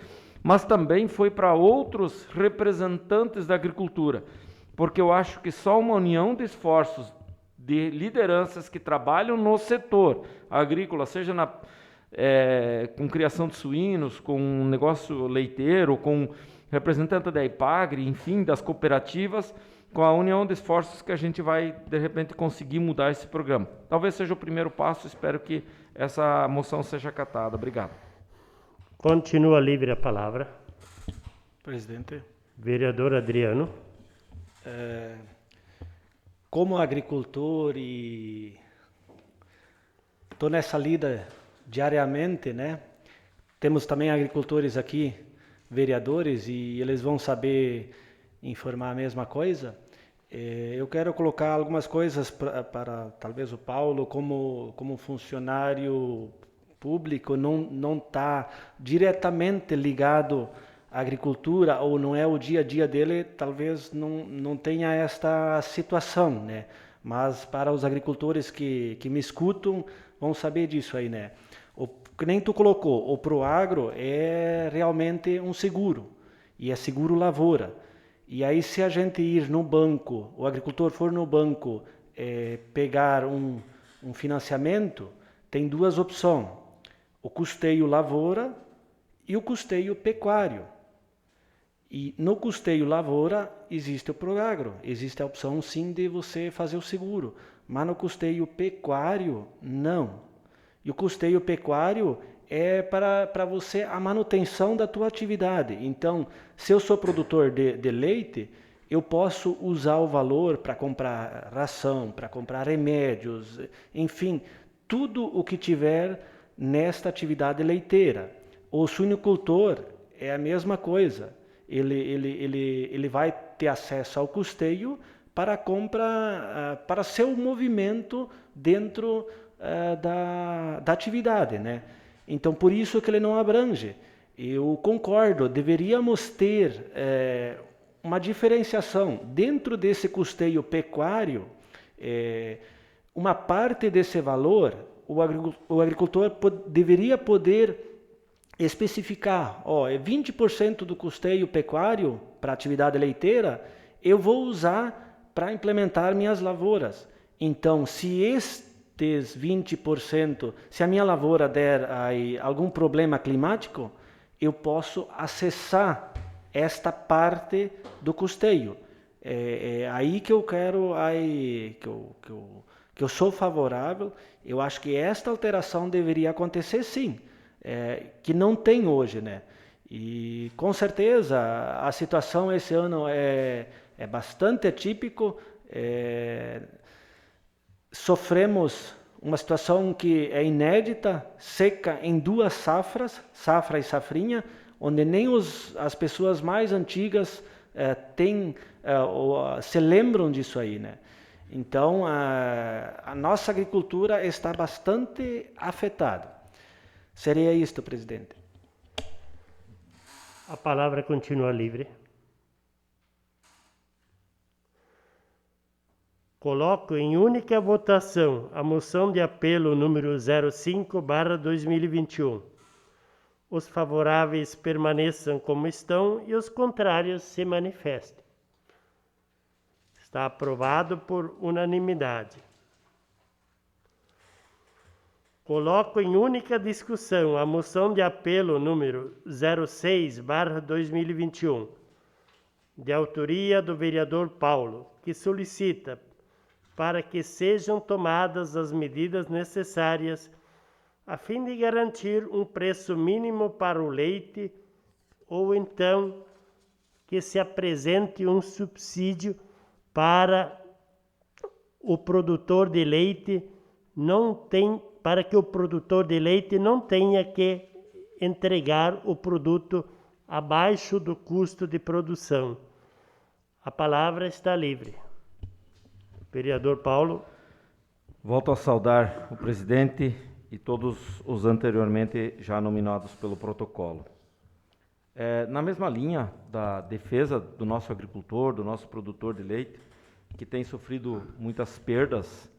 mas também foi para outros representantes da agricultura, porque eu acho que só uma união de esforços de lideranças que trabalham no setor agrícola, seja com criação de suínos, com um negócio leiteiro, com representante da IPAGRE, enfim, das cooperativas, com a união de esforços que a gente vai, de repente, conseguir mudar esse programa. Talvez seja o primeiro passo, espero que essa moção seja acatada. Obrigado. Continua livre a palavra. Presidente. Vereador Adriano. Como agricultor e estou nessa lida diariamente, né? Temos também agricultores aqui, vereadores, e eles vão saber informar a mesma coisa. Eu quero colocar algumas coisas para talvez o Paulo, como funcionário público, não está diretamente ligado à agricultura, ou não é o dia a dia dele, talvez não tenha esta situação, né? Mas para os agricultores que me escutam, vão saber disso aí, né? Que nem tu colocou, o Proagro é realmente um seguro, e é seguro lavoura. E aí, se a gente ir no banco, o agricultor for no banco pegar um financiamento, tem duas opções: o custeio lavoura e o custeio pecuário. E no custeio lavoura existe o Proagro, existe a opção sim de você fazer o seguro, mas no custeio pecuário não. E o custeio pecuário é para você a manutenção da tua atividade. Então, se eu sou produtor de leite, eu posso usar o valor para comprar ração, para comprar remédios, enfim, tudo o que tiver nesta atividade leiteira. O suinocultor é a mesma coisa. Ele vai ter acesso ao custeio para a compra, para seu movimento dentro da atividade, né? Então, por isso que ele não abrange. Eu concordo, deveríamos ter uma diferenciação dentro desse custeio pecuário. Uma parte desse valor, o agricultor deveria poder especificar, 20% do custeio pecuário para atividade leiteira, eu vou usar para implementar minhas lavouras. Então, se este desses 20%, se a minha lavoura der aí algum problema climático, eu posso acessar esta parte do custeio. É aí que eu quero, aí, que eu sou favorável. Eu acho que esta alteração deveria acontecer sim, que não tem hoje, né? E com certeza a situação esse ano é bastante atípico. Sofremos uma situação que é inédita, seca em 2 safras, safra e safrinha, onde nem as pessoas mais antigas se lembram disso aí, né? Então, a nossa agricultura está bastante afetada. Seria isto, presidente. A palavra continua livre. Coloco em única votação a moção de apelo número 05/2021. Os favoráveis permaneçam como estão e os contrários se manifestem. Está aprovado por unanimidade. Coloco em única discussão a moção de apelo número 06/2021, de autoria do vereador Paulo, que solicita para que sejam tomadas as medidas necessárias a fim de garantir um preço mínimo para o leite, ou então que se apresente um subsídio para o produtor de leite para que o produtor de leite não tenha que entregar o produto abaixo do custo de produção. A palavra está livre. Vereador Paulo. Volto a saudar o presidente e todos os anteriormente já nominados pelo protocolo. Na mesma linha da defesa do nosso agricultor, do nosso produtor de leite, que tem sofrido muitas perdas,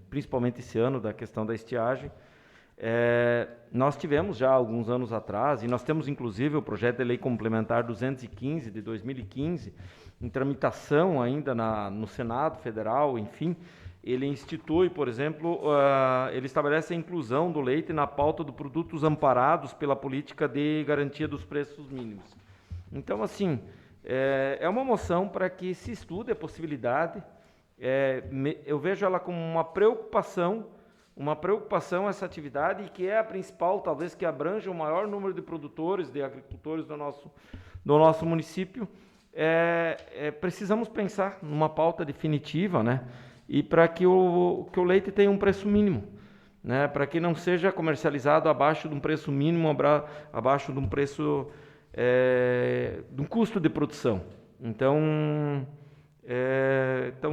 principalmente esse ano, da questão da estiagem, nós tivemos já alguns anos atrás, e nós temos inclusive o projeto de lei complementar 215 de 2015, em tramitação ainda no Senado Federal, enfim, ele institui, por exemplo, ele estabelece a inclusão do leite na pauta de produtos amparados pela política de garantia dos preços mínimos. Então, assim, é uma moção para que se estude a possibilidade. Eu vejo ela como uma preocupação essa atividade, e que é a principal, talvez, que abrange o maior número de produtores, de agricultores do nosso município. Precisamos pensar numa pauta definitiva, né? E para que o leite tenha um preço mínimo, né? Para que não seja comercializado abaixo de um preço mínimo, abaixo de um preço, de um custo de produção. Então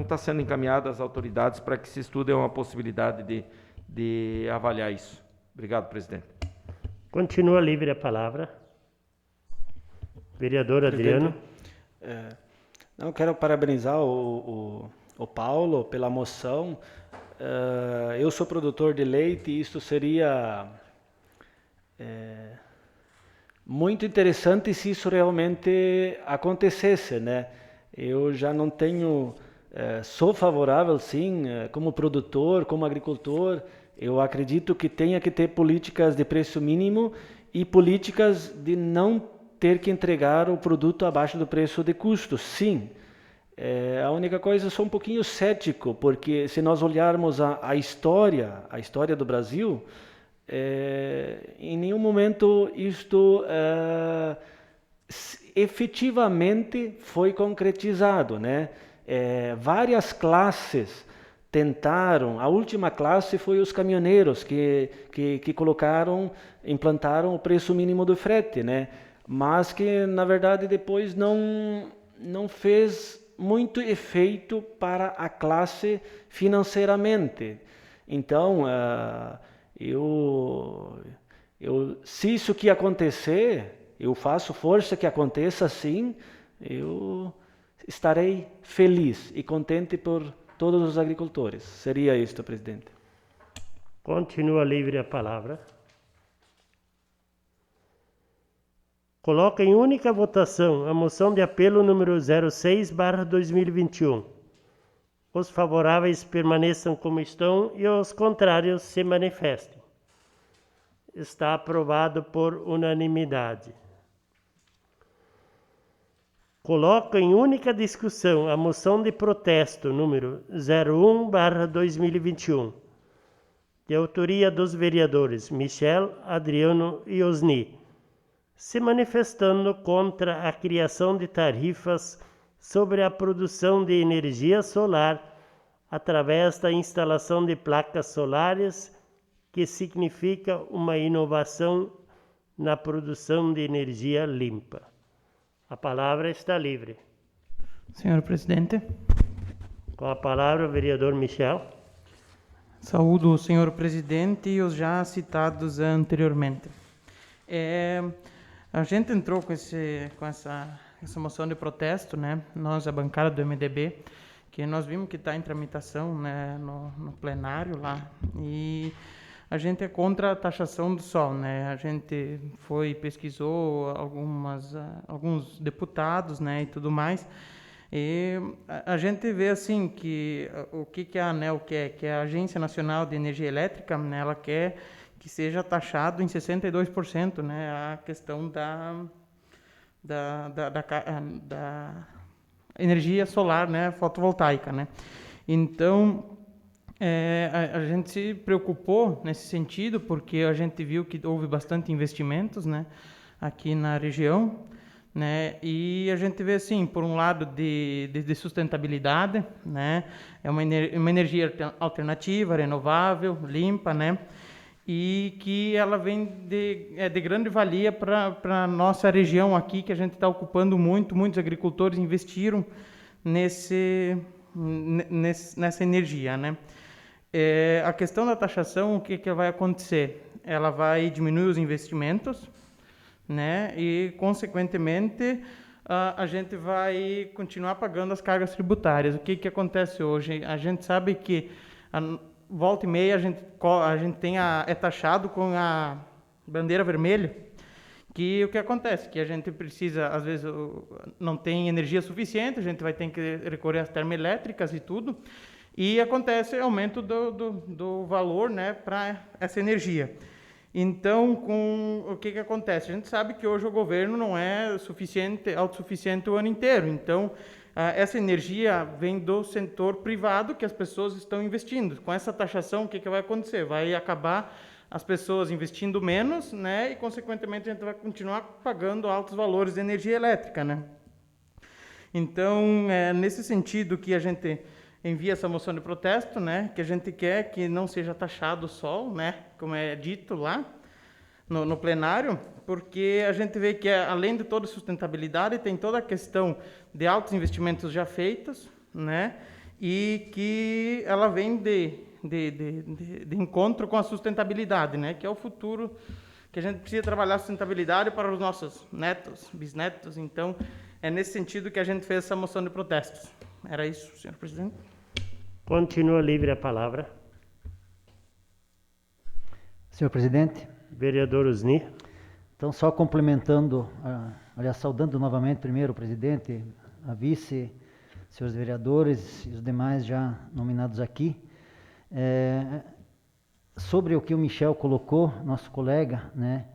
está sendo encaminhado às autoridades para que se estude uma possibilidade de avaliar isso. Obrigado, presidente. Continua livre a palavra. Vereador Adriano. Eu quero parabenizar o Paulo pela moção. Eu sou produtor de leite e isso seria muito interessante se isso realmente acontecesse, né? Eu já não tenho, sou favorável sim, como produtor, como agricultor. Eu acredito que tenha que ter políticas de preço mínimo e políticas de não ter que entregar o produto abaixo do preço de custo, sim. A única coisa, eu sou um pouquinho cético, porque se nós olharmos a história do Brasil, em nenhum momento isto efetivamente foi concretizado, né? Várias classes tentaram, a última classe foi os caminhoneiros que implantaram o preço mínimo do frete, né? Mas que na verdade depois não fez muito efeito para a classe financeiramente. Então, se isso que acontecer, eu faço força que aconteça sim, eu estarei feliz e contente por todos os agricultores. Seria isto, presidente. Continua livre a palavra. Coloca em única votação a moção de apelo número 06/2021, Os favoráveis permaneçam como estão e os contrários se manifestem. Está aprovado por unanimidade. Coloco em única discussão a moção de protesto número 01/2021, de autoria dos vereadores Michel, Adriano e Osni, se manifestando contra a criação de tarifas sobre a produção de energia solar através da instalação de placas solares, que significa uma inovação na produção de energia limpa. A palavra está livre. Senhor presidente, Com a palavra, o vereador Michel. saúdo o senhor presidente e os já citados anteriormente. A gente entrou com essa moção de protesto, né? Nós, a bancada do MDB, que nós vimos que está em tramitação, né, no plenário lá, e a gente é contra a taxação do sol, né? A gente pesquisou alguns deputados, né, e tudo mais, e a gente vê assim que o que a ANEEL quer, que é a Agência Nacional de Energia Elétrica, né, ela quer que seja taxado em 62%, né, a questão da energia solar, né, fotovoltaica, né. Então, a gente se preocupou nesse sentido, porque a gente viu que houve bastante investimentos, né, aqui na região, né, e a gente vê assim, por um lado de sustentabilidade, né, é uma energia alternativa, renovável, limpa, né, e que ela vem de grande valia para a nossa região aqui, que a gente está ocupando muitos agricultores investiram nessa energia, né. A questão da taxação, o que vai acontecer? Ela vai diminuir os investimentos, né? E, consequentemente, a gente vai continuar pagando as cargas tributárias. O que acontece hoje? A gente sabe que volta e meia a gente é taxado com a bandeira vermelha, que o que acontece? Que a gente precisa, às vezes, não tem energia suficiente, a gente vai ter que recorrer às termoelétricas e tudo, e acontece aumento do valor, né, para essa energia. Então, o que acontece? A gente sabe que hoje o governo não é autossuficiente o ano inteiro. Então, essa energia vem do setor privado, que as pessoas estão investindo. Com essa taxação, o que vai acontecer? Vai acabar as pessoas investindo menos, né, e, consequentemente, a gente vai continuar pagando altos valores de energia elétrica, né? Então, é nesse sentido que a gente envia essa moção de protesto, né, que a gente quer que não seja taxado o sol, né, como é dito lá no plenário, porque a gente vê que, além de toda a sustentabilidade, tem toda a questão de altos investimentos já feitos, né, e que ela vem de encontro com a sustentabilidade, né, que é o futuro, que a gente precisa trabalhar a sustentabilidade para os nossos netos, bisnetos. Então, é nesse sentido que a gente fez essa moção de protestos. Era isso, senhor presidente. Continua livre a palavra. Senhor presidente, Vereador Osni. então só complementando, aliás, saudando novamente primeiro o presidente, a vice, senhores vereadores e os demais já nominados aqui, sobre o que o Michel colocou, nosso colega, né,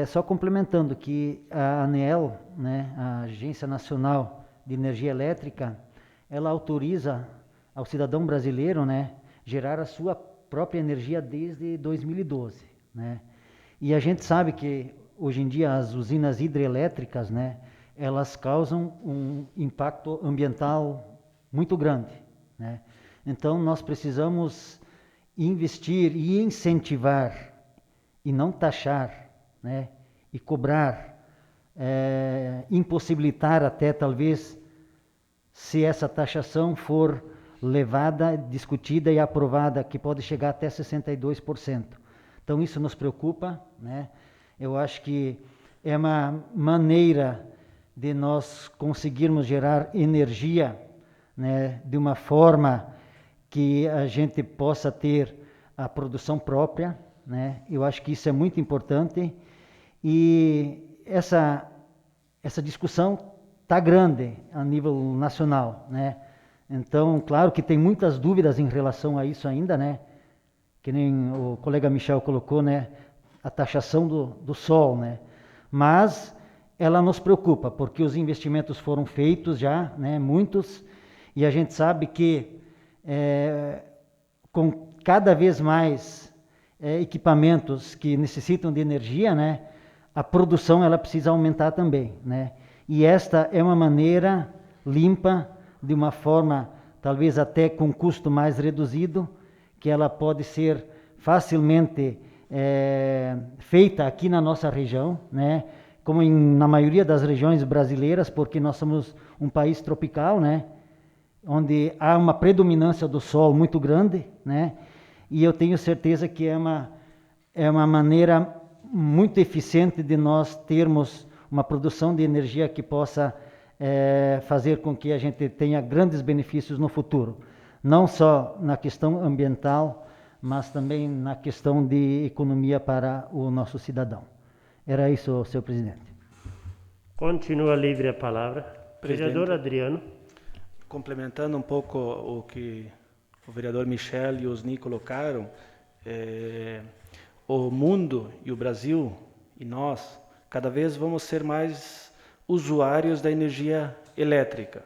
só complementando que a ANEEL, né, a Agência Nacional de Energia Elétrica, ela autoriza ao cidadão brasileiro, né, gerar a sua própria energia desde 2012, né? E a gente sabe que hoje em dia as usinas hidrelétricas, né, elas causam um impacto ambiental muito grande, né? Então nós precisamos investir e incentivar e não taxar, né, e cobrar, impossibilitar até talvez, se essa taxação for levada, discutida e aprovada, que pode chegar até 62%. Então isso nos preocupa, né? Eu acho que é uma maneira de nós conseguirmos gerar energia, né, de uma forma que a gente possa ter a produção própria, né? Eu acho que isso é muito importante, e essa discussão está grande a nível nacional, né? Então, claro que tem muitas dúvidas em relação a isso ainda, né? Que nem o colega Michel colocou, né? A taxação do sol, né? Mas ela nos preocupa, porque os investimentos foram feitos já, né? Muitos, e a gente sabe que com cada vez mais equipamentos que necessitam de energia, né? A produção ela precisa aumentar também, né? E esta é uma maneira limpa, de uma forma talvez até com custo mais reduzido, que ela pode ser facilmente feita aqui na nossa região, né? Como na maioria das regiões brasileiras, porque nós somos um país tropical, né? Onde há uma predominância do sol muito grande, né? E eu tenho certeza que é uma maneira muito eficiente de nós termos uma produção de energia que possa fazer com que a gente tenha grandes benefícios no futuro. Não só na questão ambiental, mas também na questão de economia para o nosso cidadão. Era isso, senhor presidente. Continua livre a palavra. Vereador Adriano. Complementando um pouco o que o vereador Michel e Osni colocaram, o mundo e o Brasil e nós, cada vez vamos ser mais usuários da energia elétrica.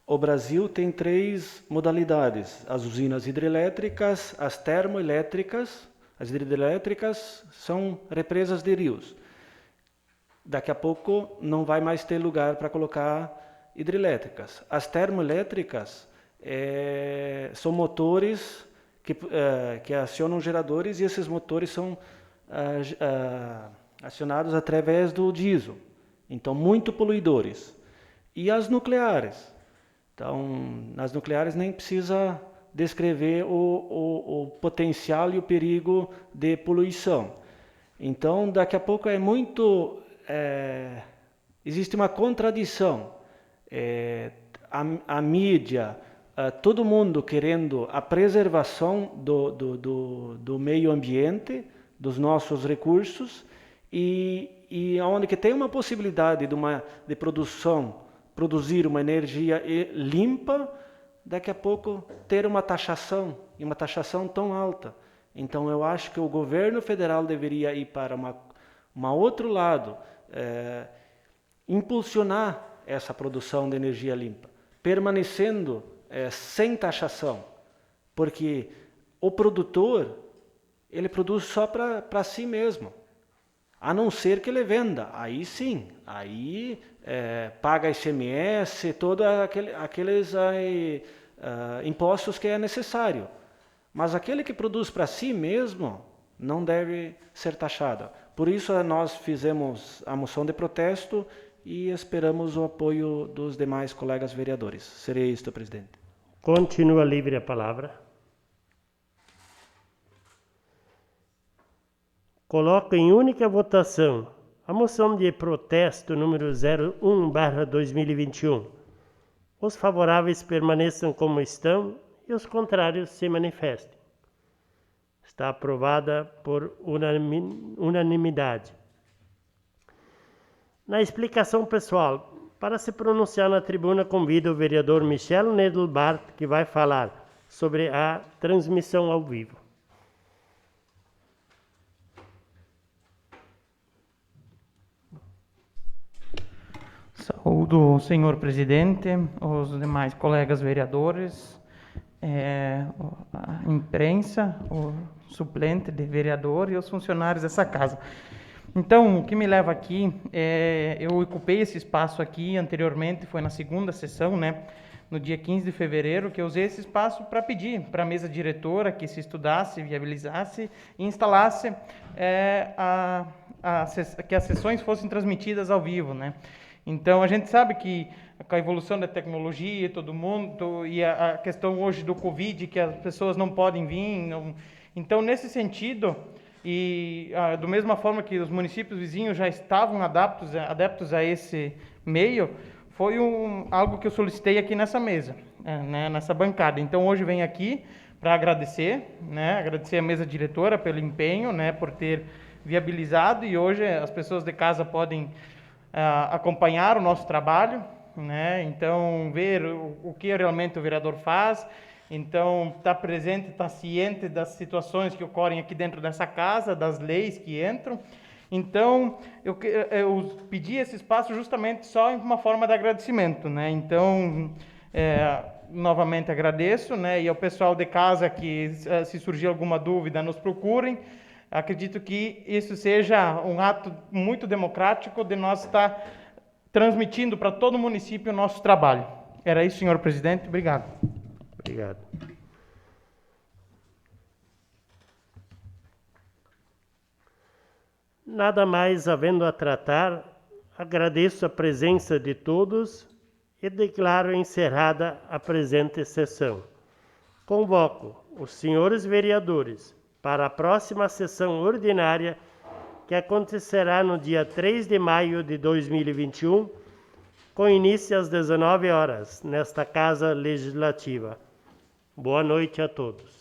O Brasil tem 3 modalidades: as usinas hidrelétricas, as termoelétricas. As hidrelétricas são represas de rios. Daqui a pouco não vai mais ter lugar para colocar hidrelétricas. As termoelétricas são motores que acionam geradores, e esses motores são acionados através do diesel, então muito poluidores. E as nucleares, então nas nucleares nem precisa descrever o potencial e o perigo de poluição. Então daqui a pouco existe uma contradição, a mídia, todo mundo querendo a preservação do meio ambiente, dos nossos recursos, e onde que tem uma possibilidade de produzir uma energia limpa, daqui a pouco ter uma taxação, e uma taxação tão alta. Então eu acho que o governo federal deveria ir para uma outro lado, impulsionar essa produção de energia limpa, permanecendo sem taxação, porque o produtor, ele produz só para si mesmo, a não ser que ele venda. Aí sim, aí paga ICMS, todos aqueles impostos que é necessário. Mas aquele que produz para si mesmo não deve ser taxado. Por isso nós fizemos a moção de protesto e esperamos o apoio dos demais colegas vereadores. Seria isto, presidente. Continua livre a palavra. Coloco em única votação a moção de protesto número 01/2021. Os favoráveis permaneçam como estão e os contrários se manifestem. Está aprovada por unanimidade. Na explicação pessoal, para se pronunciar na tribuna, convido o vereador Michel Nedelbart, que vai falar sobre a transmissão ao vivo. Saúdo o senhor presidente, os demais colegas vereadores, a imprensa, o suplente de vereador e os funcionários dessa casa. Então, o que me leva aqui, eu ocupei esse espaço aqui anteriormente, foi na segunda sessão, né, no dia 15 de fevereiro, que eu usei esse espaço para pedir para a mesa diretora que se estudasse, viabilizasse e instalasse que as sessões fossem transmitidas ao vivo, né. Então, a gente sabe que com a evolução da tecnologia, todo mundo, e a questão hoje do Covid, que as pessoas não podem vir, então, nesse sentido, e da mesma forma que os municípios vizinhos já estavam adeptos a esse meio, foi algo que eu solicitei aqui nessa mesa, né, nessa bancada. Então, hoje venho aqui para agradecer, né, agradecer a mesa diretora pelo empenho, né, por ter viabilizado, e hoje as pessoas de casa podem acompanhar o nosso trabalho, né? Então, ver o que realmente o vereador faz, então, estar presente, estar ciente das situações que ocorrem aqui dentro dessa casa, das leis que entram. Então, eu pedi esse espaço justamente só em uma forma de agradecimento, né? Então, novamente agradeço, né? E ao pessoal de casa que, se surgir alguma dúvida, nos procurem. Acredito que isso seja um ato muito democrático de nós estar transmitindo para todo o município o nosso trabalho. Era isso, senhor presidente. Obrigado. Obrigado. Nada mais havendo a tratar, agradeço a presença de todos e declaro encerrada a presente sessão. Convoco os senhores vereadores para a próxima sessão ordinária, que acontecerá no dia 3 de maio de 2021, com início às 19 horas, nesta Casa Legislativa. Boa noite a todos.